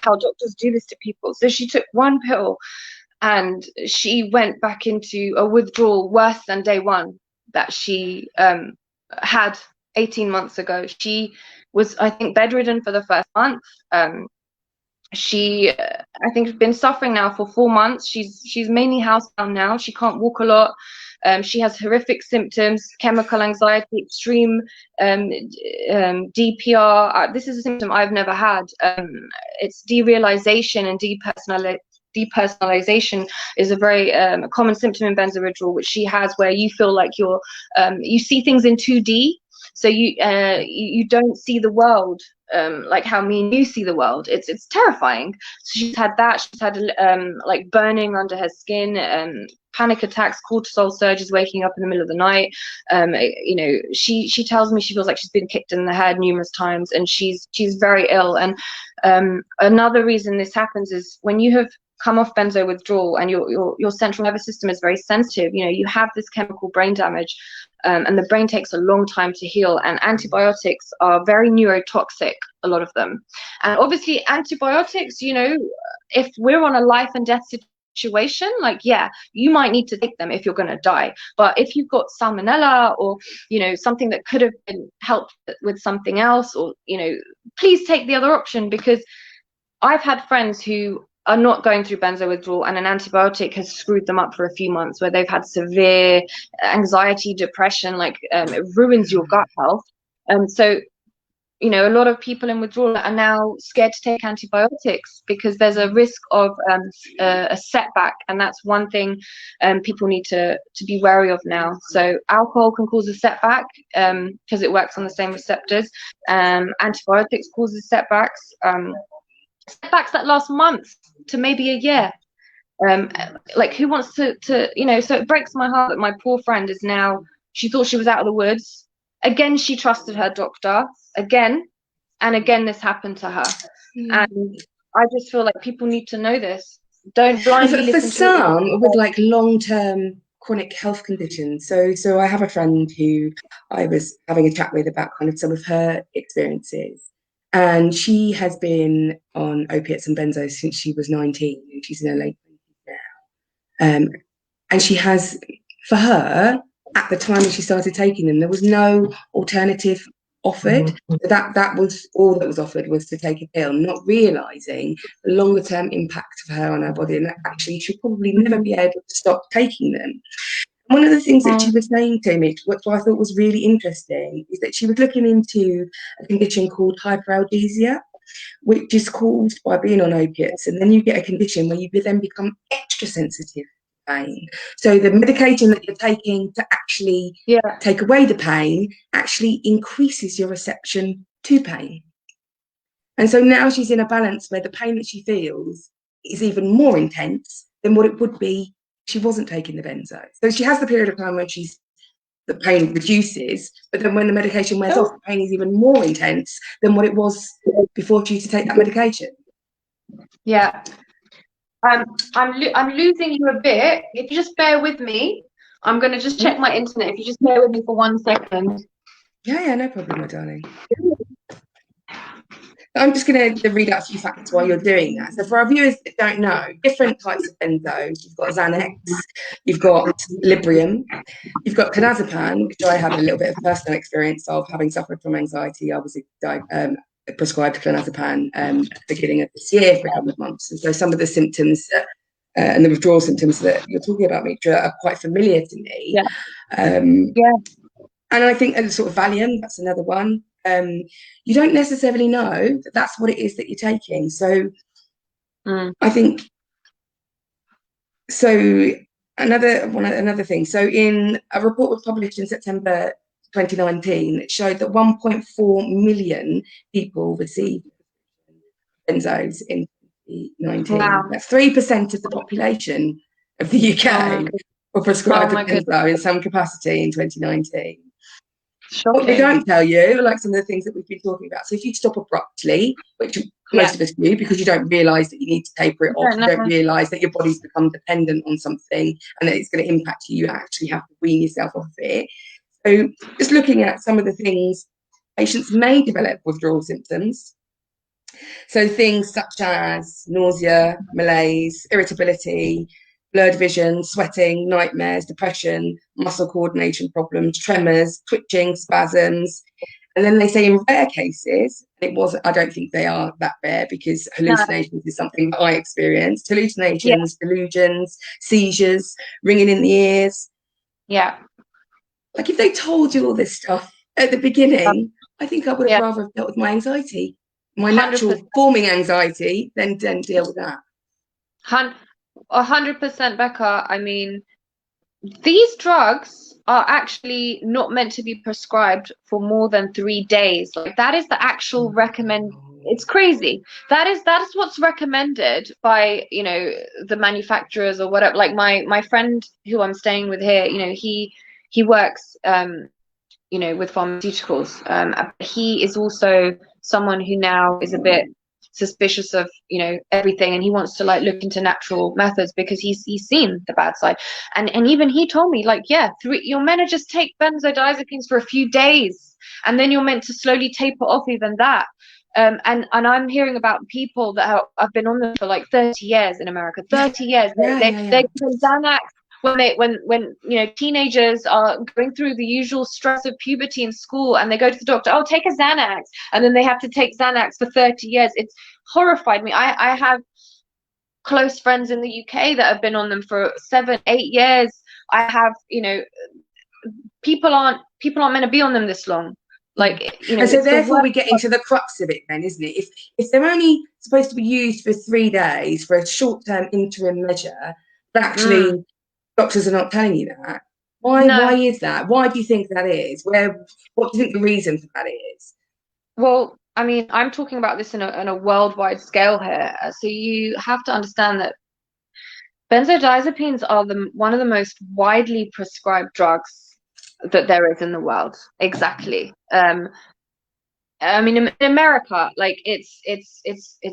[SPEAKER 2] how doctors do this to people. So she took 1 pill, and she went back into a withdrawal worse than day 1 that she had 18 months ago. She was, I think, bedridden for the first month. She I think has been suffering now for 4 months. She's mainly housebound now. She can't walk a lot. She has horrific symptoms, chemical anxiety, extreme DPR. This is a symptom I've never had. It's derealization and depersonalization is a very common symptom in benzo withdrawal, which she has, where you feel like you see things in 2D. So you don't see the world like how me and you see the world. It's terrifying. So she's had that. She's had like burning under her skin, panic attacks, cortisol surges, waking up in the middle of the night. She tells me she feels like she's been kicked in the head numerous times, and she's very ill. And another reason this happens is when you have come off benzo withdrawal and your central nervous system is very sensitive, you have this chemical brain damage, and the brain takes a long time to heal, and antibiotics are very neurotoxic, a lot of them. And obviously antibiotics, if we're on a life and death situation, like, you might need to take them if you're going to die. But if you've got salmonella, or something that could have been helped with something else, or please take the other option, because I've had friends who are not going through benzo withdrawal, and an antibiotic has screwed them up for a few months, where they've had severe anxiety, depression, it ruins your gut health. So a lot of people in withdrawal are now scared to take antibiotics because there's a risk of a setback, and that's one thing people need to be wary of now. So alcohol can cause a setback because it works on the same receptors. Antibiotics causes setbacks. Setbacks that last months to maybe a year. Who wants to so it breaks my heart that my poor friend is now, she thought she was out of the woods. Again, she trusted her doctor. Again and again, this happened to her. And I just feel like people need to know this. Don't blindly listen
[SPEAKER 1] for some with like long-term chronic health conditions. So I have a friend who I was having a chat with about kind of some of her experiences. And she has been on opiates and benzos since she was 19, and she's in her late 20s now. And she has, for her, at the time when she started taking them, there was no alternative offered. That was all that was offered, was to take a pill, not realising the longer term impact of her on her body, and that actually she'll probably never be able to stop taking them. One of the things that she was saying to me, which I thought was really interesting, is that she was looking into a condition called hyperalgesia, which is caused by being on opiates. And then you get a condition where you then become extra sensitive to pain. So the medication that you're taking to actually take away the pain actually increases your reception to pain. And so now she's in a balance where the pain that she feels is even more intense than what it would be if she wasn't taking the benzo. So she has the period of time when the pain reduces, but then when the medication wears off, the pain is even more intense than what it was before she used to take that medication.
[SPEAKER 2] Yeah. I'm losing you a bit. If you just bear with me, I'm going to just check my internet. If you just bear with me for 1 second.
[SPEAKER 1] Yeah, no problem, my darling. I'm just going to read out a few facts while you're doing that. So for our viewers that don't know, different types of benzos. You've got Xanax, you've got Librium, you've got clonazepam, which I have a little bit of personal experience of, having suffered from anxiety. I was prescribed clonazepam at the beginning of this year for a couple of months. And so some of the symptoms and the withdrawal symptoms that you're talking about, Mitra, are quite familiar to me. And I think sort of Valium, that's another one. You don't necessarily know that that's what it is that you're taking. So I think, so another thing. So in a report was published in September 2019, it showed that 1.4 million people received benzos in 2019. Wow. That's 3% of the population of the UK were prescribed a benzo in some capacity in 2019. Shocking. What they don't tell you, like some of the things that we've been talking about. So if you stop abruptly, which most of us do, because you don't realise that you need to taper it off, you don't realise that your body's become dependent on something and that it's going to impact you, you actually have to wean yourself off it. So just looking at some of the things, patients may develop withdrawal symptoms. So things such as nausea, malaise, irritability, blurred vision, sweating, nightmares, depression, muscle coordination problems, tremors, twitching, spasms. And then they say in rare cases, I don't think they are that rare, because hallucinations is something that I experienced. Hallucinations, delusions, seizures, ringing in the ears. Yeah. Like if they told you all this stuff at the beginning, I think I would have rather dealt with my anxiety, my 100%. Natural forming anxiety, than deal with that.
[SPEAKER 2] 100%, Bekka. I mean, these drugs are actually not meant to be prescribed for more than 3 days. Like that is the actual it's crazy. That is what's recommended by, you know, the manufacturers or whatever. Like my friend who I'm staying with here, you know, he works you know, with pharmaceuticals. He is also someone who now is a bit suspicious of, you know, everything, and he wants to like look into natural methods because he's seen the bad side, and even he told me, like, you're meant to just take benzodiazepines for a few days and then you're meant to slowly taper off even that. And I'm hearing about people that have been on them for like 30 years in America. 30 years. They give Xanax when you know, teenagers are going through the usual stress of puberty in school, and they go to the doctor, oh, take a Xanax, and then they have to take Xanax for 30 years. It's horrified me. I have close friends in the UK that have been on them for 7-8 years. I have, you know, people aren't meant to be on them this long. Like, you know,
[SPEAKER 1] and so therefore we're getting to the crux of it then, isn't it? If they're only supposed to be used for 3 days for a short-term interim measure, but actually doctors are not telling you that. Why is that? Why do you think that is? What do you think the reason for that is?
[SPEAKER 2] Well, I mean, I'm talking about this in a worldwide scale here. So you have to understand that benzodiazepines are one of the most widely prescribed drugs that there is in the world. Exactly. I mean, in America, like it's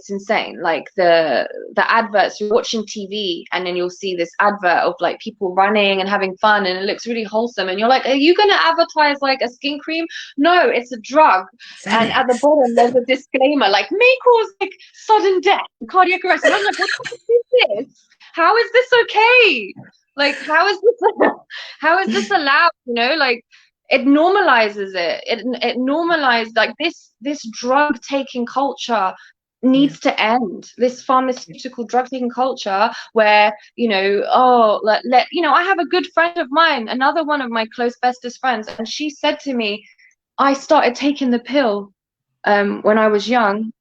[SPEAKER 2] insane. Like the adverts, you're watching TV and then you'll see this advert of like people running and having fun, and it looks really wholesome, and you're like, are you going to advertise like a skin cream? No, it's a drug. And at the bottom there's a disclaimer like, may cause like sudden death, cardiac arrest. And I'm like, what is this? How is this okay? Like, how is this allowed? You know, like, it normalizes it. It normalized, like, this drug taking culture needs to end. This pharmaceutical drug taking culture where, you know, you know, I have a good friend of mine, another one of my close bestest friends, and she said to me, I started taking the pill when I was young.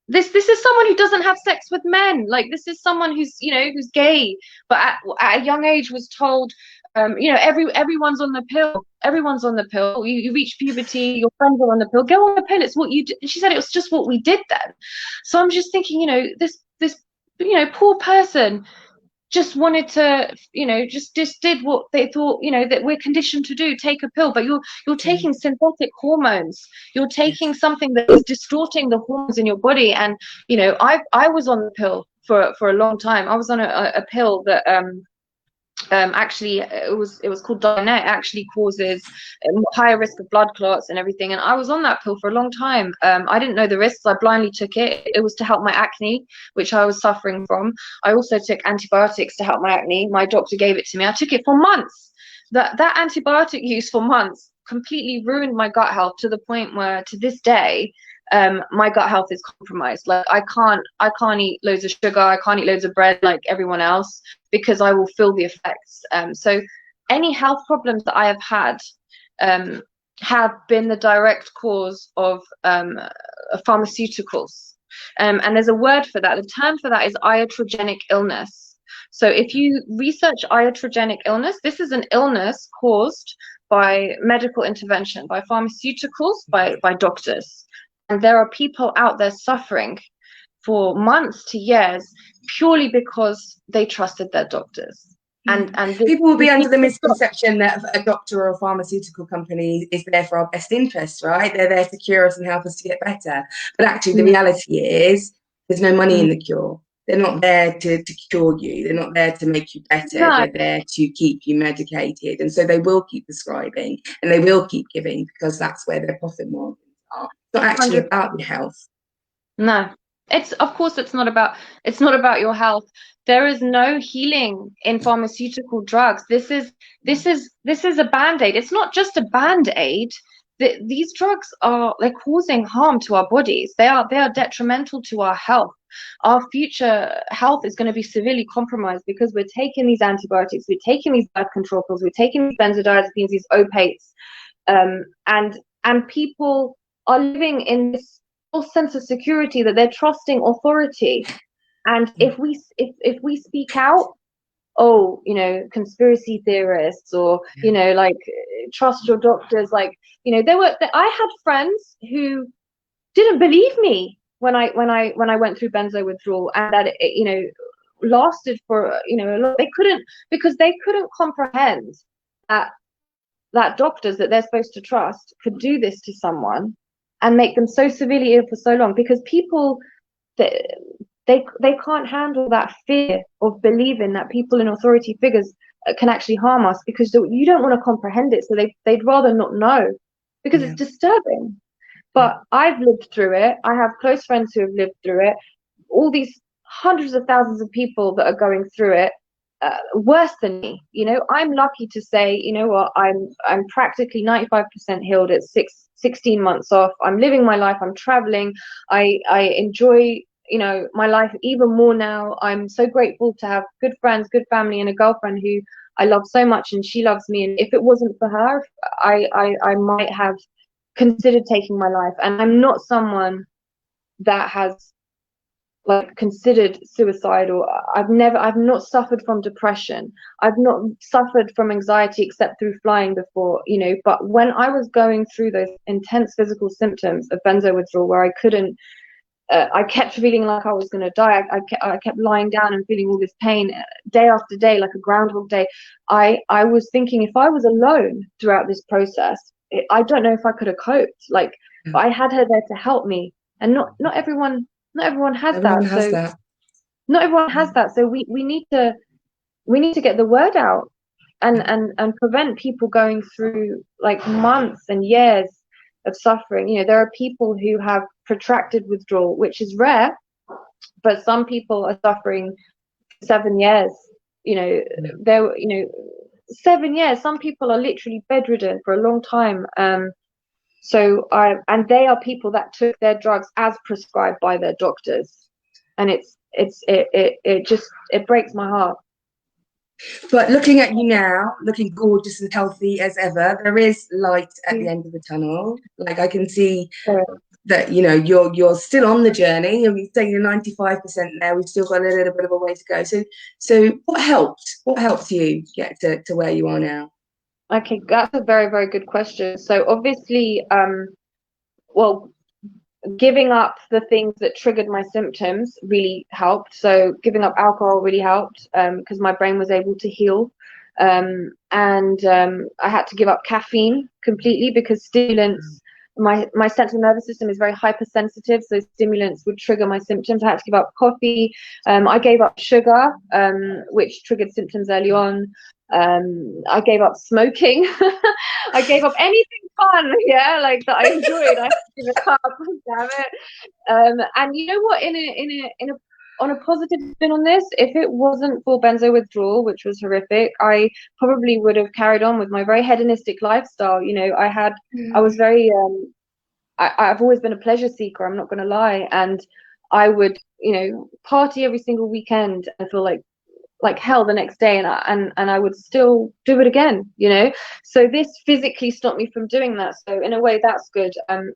[SPEAKER 2] This is someone who doesn't have sex with men. Like, this is someone who's, you know, who's gay, but at a young age was told, you know, everyone's on the pill. Everyone's on the pill. You reach puberty, your friends are on the pill. Go on the pill. It's what you do. And she said it was just what we did then. So I'm just thinking, you know, this you know, poor person just wanted to, you know, just did what they thought, you know, that we're conditioned to do, take a pill. But you're taking synthetic hormones. You're taking something that is distorting the hormones in your body. And, you know, I was on the pill for a long time. I was on a pill that actually it was called Diet. Actually causes higher risk of blood clots and everything, and I was on that pill for a long time. I didn't know the risks. I blindly took it. It was to help my acne, which I was suffering from. I also took antibiotics to help my acne. My doctor gave it to me. I took it for months. That antibiotic use for months completely ruined my gut health, to the point where to this day my gut health is compromised. Like, I can't eat loads of sugar, I can't eat loads of bread like everyone else, because I will feel the effects. So any health problems that I have had have been the direct cause of pharmaceuticals. And there's a word for that. The term for that is iatrogenic illness. So if you research iatrogenic illness, this is an illness caused by medical intervention, by pharmaceuticals, by doctors. And there are people out there suffering for months to years purely because they trusted their doctors. And
[SPEAKER 1] people will be under the misconception that a doctor or a pharmaceutical company is there for our best interests, right? They're there to cure us and help us to get better. But actually, the reality is there's no money in the cure. They're not there to cure you. They're not there to make you better. No. They're there to keep you medicated. And so they will keep prescribing and they will keep giving, because that's where their profit margins are. It's not actually 100%. About your health.
[SPEAKER 2] No. Of course it's not about your health. There is no healing in pharmaceutical drugs. This is a band-aid. It's not just a band-aid. These drugs they're causing harm to our bodies. They are detrimental to our health. Our future health is going to be severely compromised because we're taking these antibiotics, we're taking these birth control pills, we're taking these benzodiazepines, these opiates, and people are living in this false sense of security that they're trusting authority. And if we speak out, oh, you know, conspiracy theorists, or you know, like, trust your doctors, like, you know, I had friends who didn't believe me when I went through benzo withdrawal, and that it, you know, lasted for, you know, a lot. They couldn't comprehend that doctors that they're supposed to trust could do this to someone and make them so severely ill for so long, because people they can't handle that fear of believing that people in authority figures can actually harm us, because you don't want to comprehend it, so they'd rather not know, because it's disturbing. But I've lived through it. I have close friends who have lived through it. All these hundreds of thousands of people that are going through it, worse than me. You know, I'm lucky to say, you know what, I'm practically 95% healed at 16 months off. I'm living my life. I'm traveling. I enjoy, you know, my life even more now. I'm so grateful to have good friends, good family, and a girlfriend who I love so much, and she loves me. And if it wasn't for her, I might have considered taking my life. And I'm not someone that has like considered suicide, or I've not suffered from depression. I've not suffered from anxiety except through flying before, you know. But when I was going through those intense physical symptoms of benzo withdrawal, where I couldn't, I kept feeling like I was going to die. I kept lying down and feeling all this pain day after day, like a Groundhog Day. I was thinking, if I was alone throughout this process, I don't know if I could have coped. Like, I had her there to help me, and not everyone has that. Not everyone has that. So we need to get the word out and prevent people going through like months and years of suffering. You know, there are people who have protracted withdrawal, which is rare, but some people are suffering 7 years. You know, 7 years. Some people are literally bedridden for a long time. So and they are people that took their drugs as prescribed by their doctors, and it breaks my heart.
[SPEAKER 1] But looking at you now, looking gorgeous and healthy as ever, there is light at the end of the tunnel. Like, I can see that, you know, you're still on the journey, and we're saying you're 95% there. We've still got a little bit of a way to go. So what helped you get to where you are now?
[SPEAKER 2] Okay, that's a very, very good question. So obviously, well, giving up the things that triggered my symptoms really helped. So giving up alcohol really helped, because my brain was able to heal. And I had to give up caffeine completely, because stimulants, my central nervous system is very hypersensitive, so stimulants would trigger my symptoms. I had to give up coffee. I gave up sugar, which triggered symptoms early on. I gave up smoking. I gave up anything fun, yeah, like that I enjoyed. I had to give it up, damn it. And you know what? On a positive spin on this, if it wasn't for benzo withdrawal, which was horrific, I probably would have carried on with my very hedonistic lifestyle. You know, I was very, I've always been a pleasure seeker, I'm not going to lie. And I would, you know, party every single weekend and feel like hell the next day, and I would still do it again, you know. So this physically stopped me from doing that. So in a way, that's good.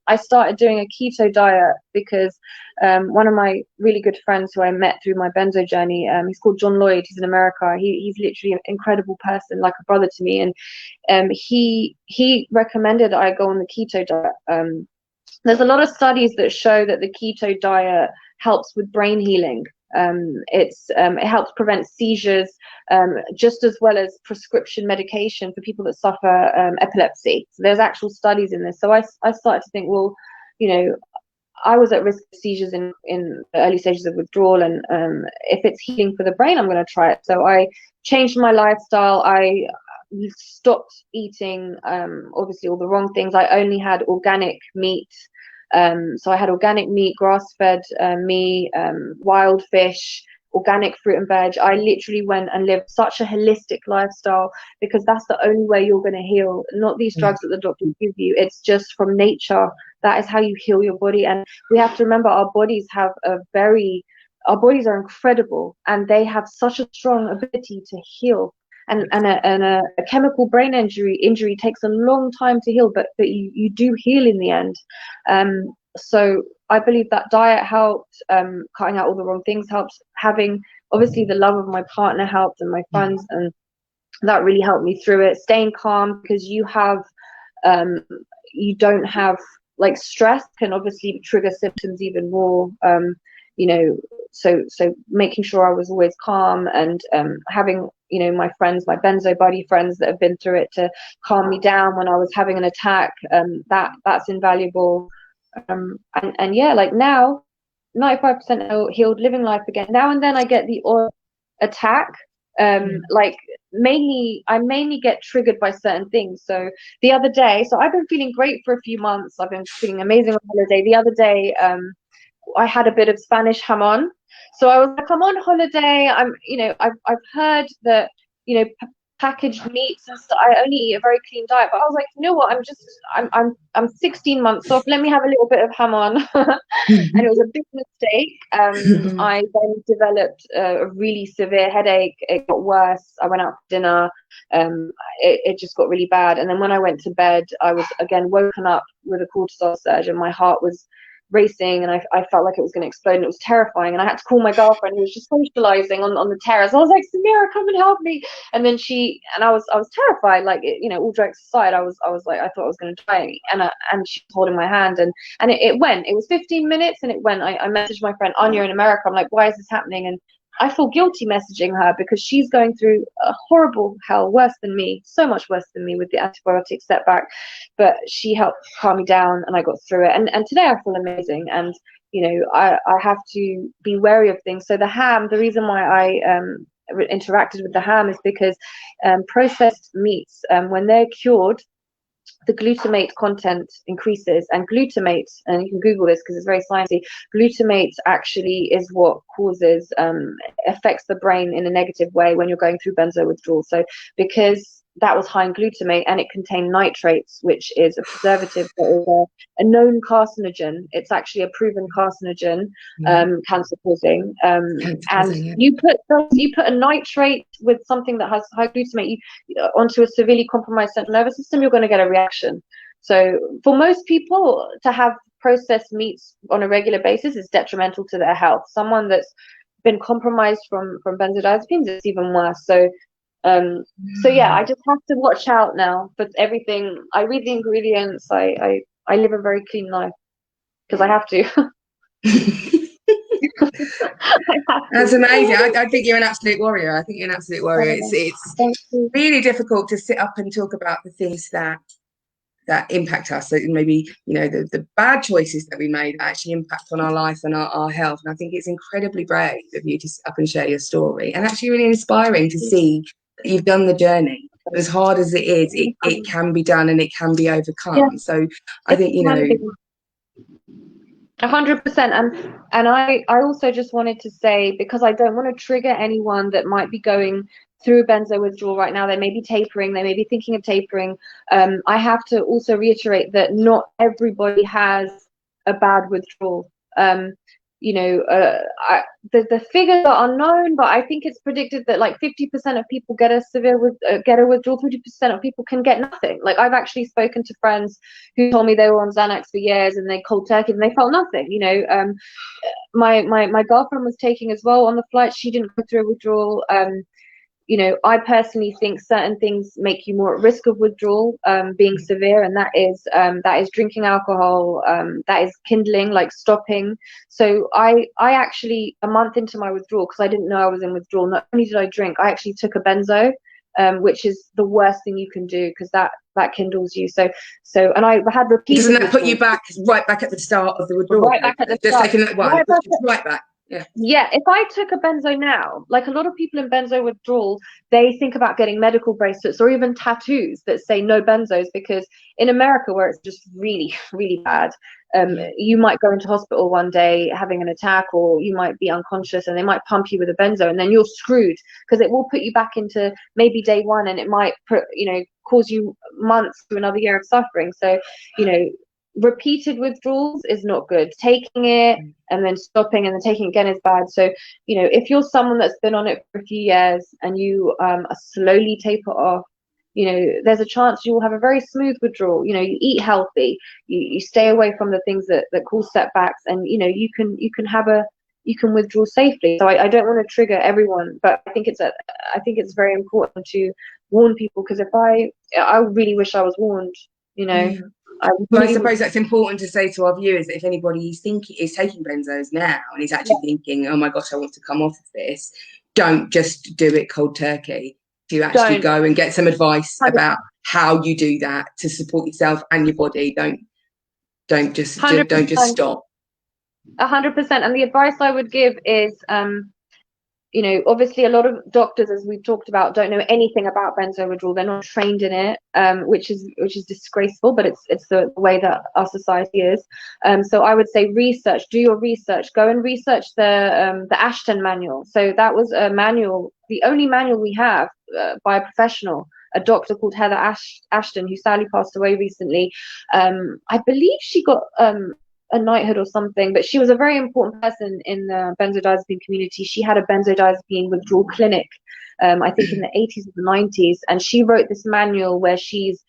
[SPEAKER 2] I started doing a keto diet because one of my really good friends who I met through my benzo journey, he's called John Lloyd. He's in America. He's literally an incredible person, like a brother to me. And he recommended I go on the keto diet. There's a lot of studies that show that the keto diet helps with brain healing. It helps prevent seizures, just as well as prescription medication for people that suffer epilepsy. So there's actual studies in this. So I started to think, well, you know, I was at risk of seizures in the early stages of withdrawal, and if it's healing for the brain, I'm going to try it. So I changed my lifestyle. I stopped eating obviously all the wrong things. I only had organic meat. So I had organic meat, grass-fed meat, wild fish, organic fruit and veg. I literally went and lived such a holistic lifestyle, because that's the only way you're going to heal. Not these drugs that the doctors give you. It's just from nature. That is how you heal your body. And we have to remember, our bodies are incredible, and they have such a strong ability to heal. And a chemical brain injury takes a long time to heal, but you do heal in the end. So I believe that diet helped, cutting out all the wrong things helped, having obviously the love of my partner helped, and my friends, and that really helped me through it. Staying calm, because you don't have, like, stress can obviously trigger symptoms even more. You know, so making sure I was always calm, and having, you know, my friends, my benzo buddy friends that have been through it to calm me down when I was having an attack, that's invaluable. And yeah, like now, 95% healed, living life again. Now and then I get the odd attack. Like I mainly get triggered by certain things. So the other day, so I've been feeling great for a few months. I've been feeling amazing on holiday. The other day, I had a bit of Spanish jamon. So I was like, I'm on holiday. I've heard that, you know, packaged meats and stuff. I only eat a very clean diet, but I was like, you know what? I'm 16 months off. Let me have a little bit of jamon. And it was a big mistake. I then developed a really severe headache. It got worse. I went out for dinner. It just got really bad. And then when I went to bed, I was again woken up with a cortisol surge, and my heart was racing, and I felt like it was going to explode, and it was terrifying. And I had to call my girlfriend, who was just socializing on the terrace. I was like, Samira, come and help me. And then I was terrified, like, you know, all jokes aside, I was like, I thought I was going to die. And she was holding my hand, and it went. It was 15 minutes, and it went. I messaged my friend Anya in America. I'm like, why is this happening? And I feel guilty messaging her, because she's going through a horrible hell, worse than me, so much worse than me, with the antibiotic setback. But she helped calm me down, and I got through it. And today I feel amazing. And, you know, I have to be wary of things. So the ham, the reason why I interacted with the ham is because processed meats, when they're cured, the glutamate content increases, and glutamate, and you can Google this because it's very sciencey, glutamate actually is what causes affects the brain in a negative way when you're going through benzo withdrawal. So because that was high in glutamate, and it contained nitrates, which is a preservative that is a known carcinogen. It's actually a proven carcinogen, cancer causing. And you put a nitrate with something that has high glutamate onto a severely compromised central nervous system, you're going to get a reaction. So for most people, to have processed meats on a regular basis is detrimental to their health. Someone that's been compromised from benzodiazepines, it's even worse. So yeah, I just have to watch out now for everything. I read the ingredients. I live a very clean life because I have to.
[SPEAKER 1] That's amazing. I think you're an absolute warrior. It's really difficult to sit up and talk about the things that impact us. So maybe, the bad choices that we made actually impact on our life and our health. And I think it's incredibly brave of you to sit up and share your story, and actually really inspiring to see that you've done the journey. As hard as it is, it can be done and it can be overcome. Yeah. So I think,
[SPEAKER 2] 100%. And I also just wanted to say, because I don't want to trigger anyone that might be going through benzo withdrawal right now. They may be tapering, they may be thinking of tapering. I have to also reiterate that not everybody has a bad withdrawal. The figures are unknown, but I think it's predicted that like 50% of people get a withdrawal, 50% of people can get nothing. Like, I've actually spoken to friends who told me they were on Xanax for years and they cold turkey and they felt nothing. My girlfriend was taking as well on the flight. She didn't go through a withdrawal. I personally think certain things make you more at risk of withdrawal being severe, and that is drinking alcohol, that is kindling, like stopping. So I actually, a month into my withdrawal, because I didn't know I was in withdrawal, not only did I drink, I actually took a benzo, which is the worst thing you can do, because that kindles you. So and I had repeated.
[SPEAKER 1] Doesn't that put you right back at the start of the withdrawal?
[SPEAKER 2] Right back at the start.
[SPEAKER 1] Just taking that one, right back.
[SPEAKER 2] Yeah, if I took a benzo now, like a lot of people in benzo withdrawal, they think about getting medical bracelets or even tattoos that say no benzos, because in America, where it's just really, really bad, you might go into hospital one day having an attack, or you might be unconscious and they might pump you with a benzo, and then you're screwed, because it will put you back into maybe day one, and it might cause you months to another year of suffering. So repeated withdrawals is not good. Taking it and then stopping and then taking it again is bad. So if you're someone that's been on it for a few years and you slowly taper off, there's a chance you will have a very smooth withdrawal. You eat healthy, you stay away from the things that cause setbacks, and you can withdraw safely. So I don't want to trigger everyone, but I think it's very important to warn people, because if I really wish I was warned.
[SPEAKER 1] I suppose that's important to say to our viewers, that if anybody is taking benzos now and is actually thinking, oh my gosh, I want to come off of this, don't just do it cold turkey. You actually go and get some advice about how you do that to support yourself and your body. Don't just stop.
[SPEAKER 2] 100%. And the advice I would give is, obviously a lot of doctors, as we've talked about, don't know anything about benzo withdrawal. They're not trained in it, which is disgraceful, but it's the way that our society is. So I would say do your research. Go and research the Ashton manual. So that was a manual, the only manual we have by a professional, a doctor called Heather Ashton, who sadly passed away recently. I believe she got a knighthood or something, but she was a very important person in the benzodiazepine community. She had a benzodiazepine withdrawal clinic, I think in the 80s or the 90s, and she wrote this manual where she's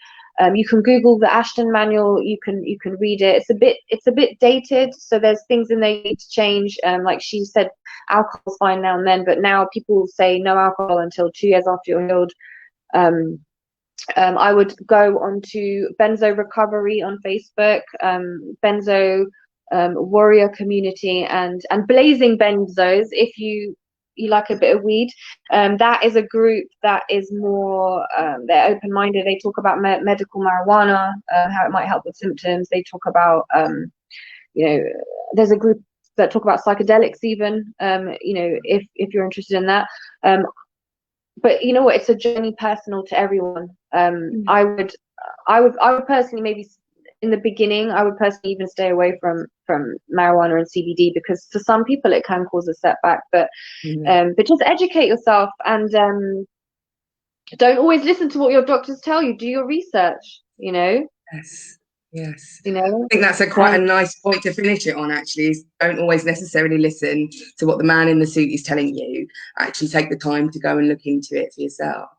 [SPEAKER 2] you can Google the Ashton manual, you can read it. It's a bit dated, so there's things in there you need to change. Like she said, alcohol's fine now and then, but now people say no alcohol until 2 years after you're healed. I would go onto Benzo Recovery on Facebook, Benzo Warrior Community, and Blazing Benzos if you like a bit of weed. That is a group that is more they're open-minded. They talk about medical marijuana, how it might help with symptoms. They talk about there's a group that talk about psychedelics even, if you're interested in that. But you know what? It's a journey personal to everyone. I would personally, maybe in the beginning, I would personally even stay away from marijuana and CBD, because for some people it can cause a setback. But just educate yourself, and don't always listen to what your doctors tell you. Do your research, you know.
[SPEAKER 1] Yes, yes.
[SPEAKER 2] You
[SPEAKER 1] I
[SPEAKER 2] know,
[SPEAKER 1] think that's quite a
[SPEAKER 2] and
[SPEAKER 1] nice point to finish it on, actually, is don't always necessarily listen to what the man in the suit is telling you. Actually take the time to go and look into it for yourself.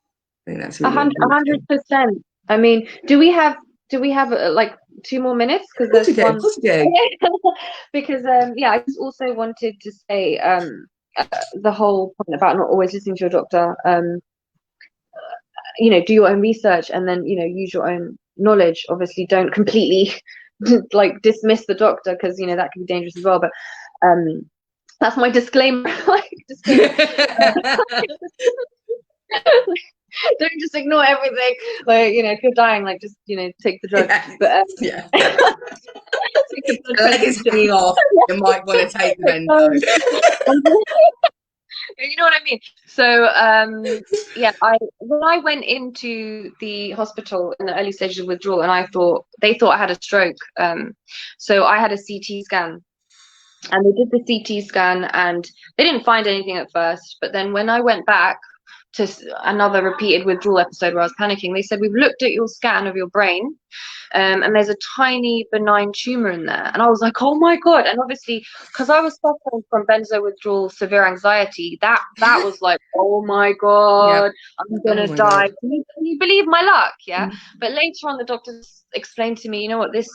[SPEAKER 1] I think that's
[SPEAKER 2] a
[SPEAKER 1] really
[SPEAKER 2] hundred,
[SPEAKER 1] important.
[SPEAKER 2] 100%. I mean, do we have like 2 more minutes? Because
[SPEAKER 1] Of course
[SPEAKER 2] there's
[SPEAKER 1] you do, of
[SPEAKER 2] one.
[SPEAKER 1] course you do.
[SPEAKER 2] Because yeah, I just also wanted to say the whole point about not always listening to your doctor. You know, do your own research and then, you know, use your own knowledge. Obviously, don't completely like dismiss the doctor, because, you know, that can be dangerous as well. But that's my disclaimer. Like, disclaimer. Don't just ignore everything. Like, you know, if you're dying, like, just, you know, take the drug.
[SPEAKER 1] Yes,
[SPEAKER 2] But
[SPEAKER 1] yeah.
[SPEAKER 2] take the blood
[SPEAKER 1] The leg is
[SPEAKER 2] transfusion.
[SPEAKER 1] hanging off. You might want to take the benzo.
[SPEAKER 2] You know what I mean? So yeah, I when I went into the hospital in the early stages of withdrawal, and they thought I had a stroke. So I had a CT scan, and they did the CT scan, and they didn't find anything at first. But then when I went back to another repeated withdrawal episode where I was panicking, they said, we've looked at your scan of your brain, and there's a tiny benign tumor in there. And I was like, oh my God. And obviously, because I was suffering from benzo withdrawal severe anxiety, that was like, oh my
[SPEAKER 1] Yeah.
[SPEAKER 2] God, I'm
[SPEAKER 1] Oh
[SPEAKER 2] gonna
[SPEAKER 1] my
[SPEAKER 2] die.
[SPEAKER 1] God.
[SPEAKER 2] Can you believe my luck? Yeah. But later on, the doctors explained to me, you know what, this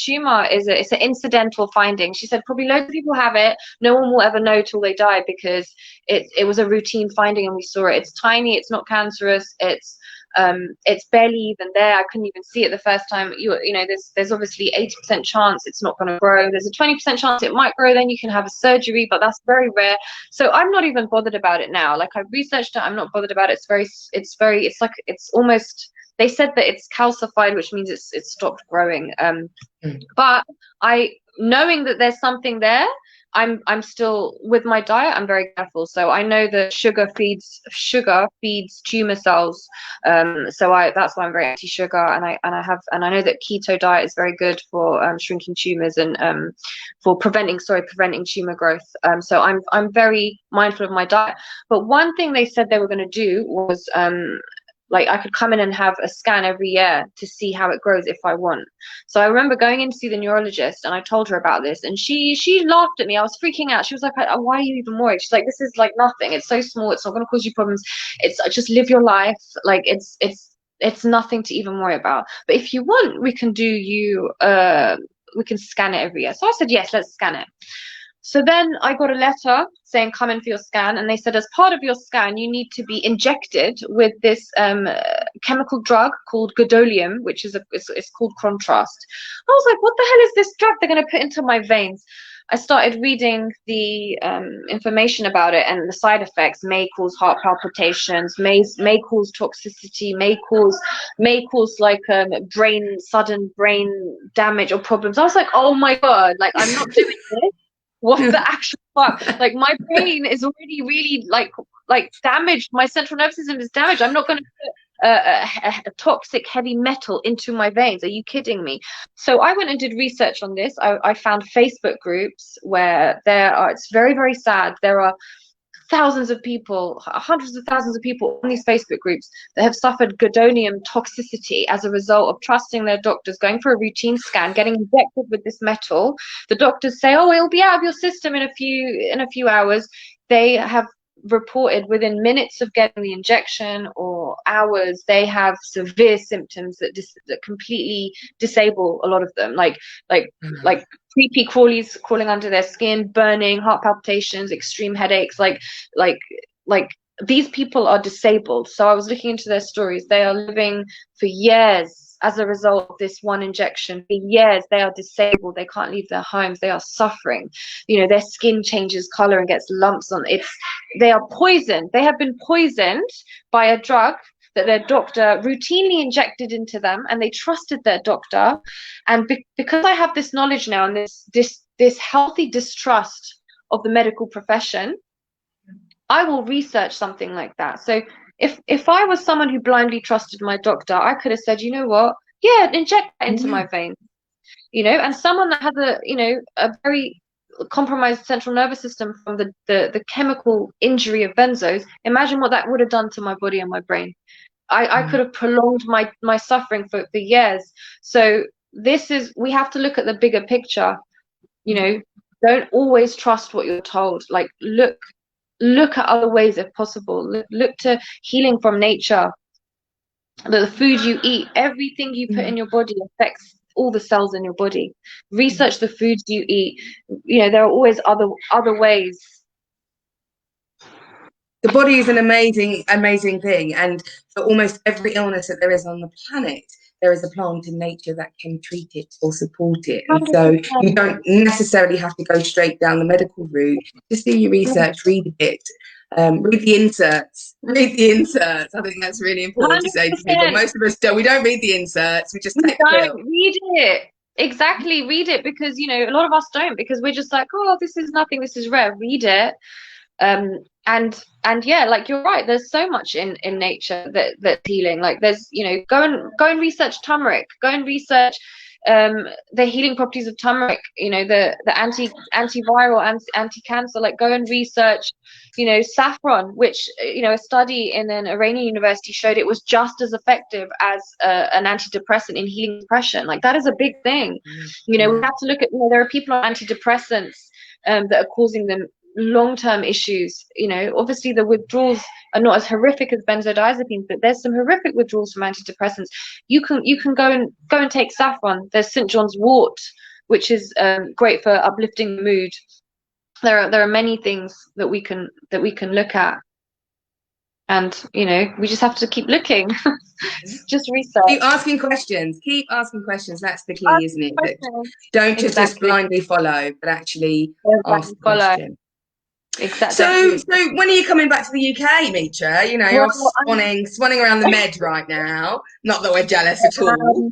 [SPEAKER 2] tumor it's an incidental finding. She said probably loads of people have it. No one will ever know till they die, because it was a routine finding and we saw it. It's tiny, it's not cancerous, it's barely even there. I couldn't even see it the first time. You know, there's obviously 80% chance it's not going to grow. There's a 20% chance it might grow. Then you can have a surgery, but that's very rare. So I'm not even bothered about it now. Like, I've researched it. I'm not bothered about it. It's like, it's almost. They said that it's calcified, which means it's stopped growing. But knowing that there's something there, I'm still with my diet. I'm very careful. So I know that sugar feeds tumor cells. So that's why I'm very anti-sugar, and I know that keto diet is very good for shrinking tumors and for preventing tumor growth. So I'm very mindful of my diet. But one thing they said they were going to do was like, I could come in and have a scan every year to see how it grows if I want. So I remember going in to see the neurologist, and I told her about this, and she laughed at me. I was freaking out. She was like, why are you even worried? She's like, this is like nothing. It's so small. It's not going to cause you problems. It's just live your life. Like, it's nothing to even worry about. But if you want, we can scan it every year. So I said, yes, let's scan it. So then I got a letter saying, come in for your scan. And they said, as part of your scan, you need to be injected with this chemical drug called gadolinium, which is it's called contrast. I was like, what the hell is this drug they're going to put into my veins? I started reading the information about it, and the side effects may cause heart palpitations, may cause toxicity, may cause like sudden brain damage or problems. I was like, oh my God, like, I'm not doing this. What the actual fuck? Like, my brain is already really like damaged. My central nervous system is damaged. I'm not going to put a toxic heavy metal into my veins. Are you kidding me? So I went and did research on this. I found Facebook groups where it's very, very sad. There are thousands of people, hundreds of thousands of people in these Facebook groups that have suffered gadolinium toxicity as a result of trusting their doctors, going for a routine scan, getting injected with this metal. The doctors say, oh, it'll be out of your system in a few hours. They have reported within minutes of getting the injection, or hours, they have severe symptoms that completely disable a lot of them, like creepy crawlies crawling under their skin, burning, heart palpitations, extreme headaches, like these people are disabled. So I was looking into their stories. They are living for years as a result of this one injection. For years, they are disabled. They can't leave their homes. They are suffering. You know, their skin changes color and gets lumps on it. They are poisoned. They have been poisoned by a drug that their doctor routinely injected into them, and they trusted their doctor. And because I have this knowledge now, and this healthy distrust of the medical profession, I will research something like that. So if I was someone who blindly trusted my doctor, I could have said, you know what, yeah, inject that into my veins, you know. And someone that has a very compromised central nervous system from the chemical injury of benzos, imagine what that would have done to my body and my brain. I could have prolonged my suffering for years. So we have to look at the bigger picture, you know. Don't always trust what you're told. Like, look at other ways if possible. Look to healing from nature. The food you eat, everything you put in your body affects all the cells in your body. Research the foods you eat. You know, there are always other ways.
[SPEAKER 1] The body is an amazing thing, and for almost every illness that there is on the planet, there is a plant in nature that can treat it or support it. And so you don't necessarily have to go straight down the medical route. Just do your research, read a bit, read the inserts. Read the inserts. I think that's really important 100%. To say to people. Most of us don't. We don't read the inserts. We just take the pill.
[SPEAKER 2] Read it. Exactly, read it, because, you know, a lot of us don't, because we're just like, oh, this is nothing, this is rare. Read it. And yeah, like, you're right, there's so much in nature that's healing. Like, there's, you know, go and research turmeric, go and research the healing properties of turmeric, you know, the antiviral, anti-cancer. Like, go and research, you know, saffron, which, you know, a study in an Iranian university showed it was just as effective as an antidepressant in healing depression. Like, that is a big thing. You know, we have to look at, you know, there are people on antidepressants that are causing them long-term issues. You know, obviously the withdrawals are not as horrific as benzodiazepines, but there's some horrific withdrawals from antidepressants. You can go and take saffron. There's St. John's wort, which is great for uplifting the mood. There are many things that we can look at, and, you know, we just have to keep looking. Just research.
[SPEAKER 1] Keep asking questions. That's the key, isn't it? Don't just blindly follow, but actually ask the question.
[SPEAKER 2] Exactly.
[SPEAKER 1] So when are you coming back to the UK, Mitra? You know, you're swanning around the Med right now. Not that we're jealous at all.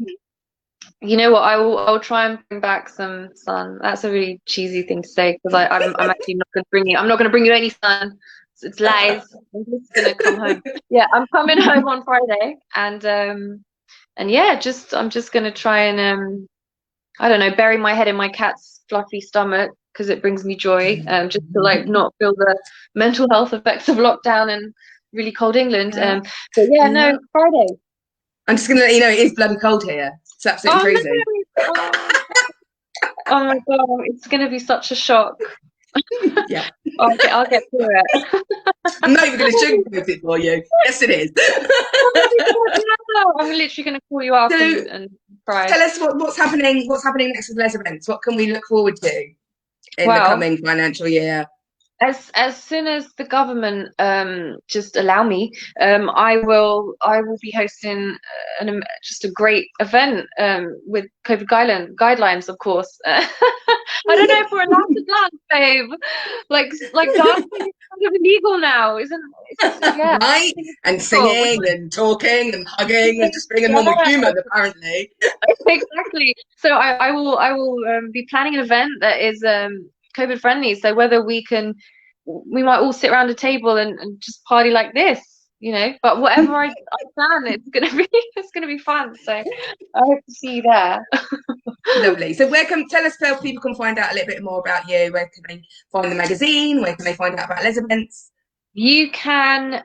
[SPEAKER 2] You know what? I'll try and bring back some sun. That's a really cheesy thing to say, because I'm actually not going to bring you. I'm not going to bring you any sun. It's lies. I'm just going to come home. Yeah, I'm coming home on Friday, and yeah, I'm just going to try and I don't know, bury my head in my cat's fluffy stomach, because it brings me joy, just to, like, not feel the mental health effects of lockdown and really cold England. But yeah, no, Friday.
[SPEAKER 1] I'm just going to let you know, it is bloody cold here. It's absolutely freezing.
[SPEAKER 2] Oh my God, it's going to be such a shock.
[SPEAKER 1] Yeah.
[SPEAKER 2] I'll get through it.
[SPEAKER 1] I'm not even going to sugarcoat it for you. Yes, it is.
[SPEAKER 2] I'm literally going to call you up and cry.
[SPEAKER 1] Tell us what's happening next with Les events. What can we look forward to in the coming financial year?
[SPEAKER 2] As soon as the government just allow me, I will be hosting just a great event with COVID guidelines, of course. I don't know if we're allowed to dance, babe. Like dancing is kind of illegal now, isn't it? Yeah.
[SPEAKER 1] Right? And singing and talking and hugging and just being a normal human, apparently.
[SPEAKER 2] Exactly. So I will be planning an event that is COVID friendly. So whether we might all sit around a table and just party like this, you know. But whatever I plan, it's gonna be fun. So I hope to see you there.
[SPEAKER 1] Lovely. So tell us where people can find out a little bit more about you. Where can they find the magazine? Where can they find out about Les events? You
[SPEAKER 2] can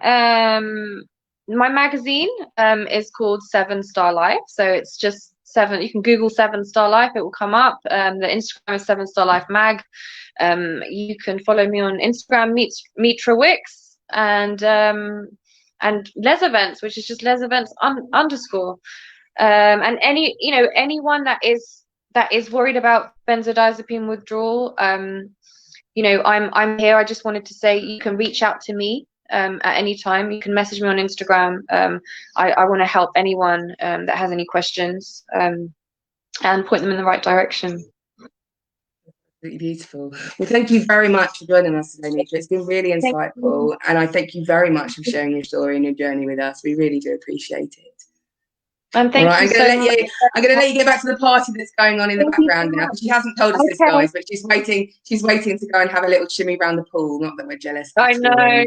[SPEAKER 2] my magazine is called 7 Star Life. So it's just 7. You can Google 7 Star Life, it will come up. The Instagram is 7 Star Life Mag. You can follow me on Instagram, Mitra Wicks, and Les Events, which is just Les Events _. And anyone that is worried about benzodiazepine withdrawal, you know, I'm here. I just wanted to say you can reach out to me at any time. You can message me on Instagram. I want to help anyone that has any questions and point them in the right direction.
[SPEAKER 1] Beautiful. Well, thank you very much for joining us today, Mitra. It's been really insightful, and I thank you very much for sharing your story and your journey with us. We really do appreciate it.
[SPEAKER 2] And thank you.
[SPEAKER 1] I'm going to let you get back to the party that's going on in the background now. She hasn't told us this, guys, but she's waiting. She's waiting to go and have a little shimmy around the pool. Not that we're jealous.
[SPEAKER 2] I know.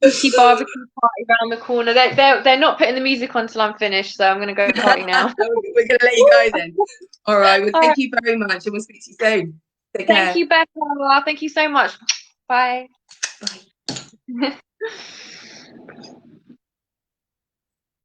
[SPEAKER 2] Cheeky barbecue party around the corner. They're not putting the music on till I'm finished, so I'm going to go party now.
[SPEAKER 1] We're going to let you go then. All right. Well, thank you very much, and we'll speak to you soon. Take care.
[SPEAKER 2] Thank you, Bekka. Thank you so much. Bye.
[SPEAKER 1] Bye.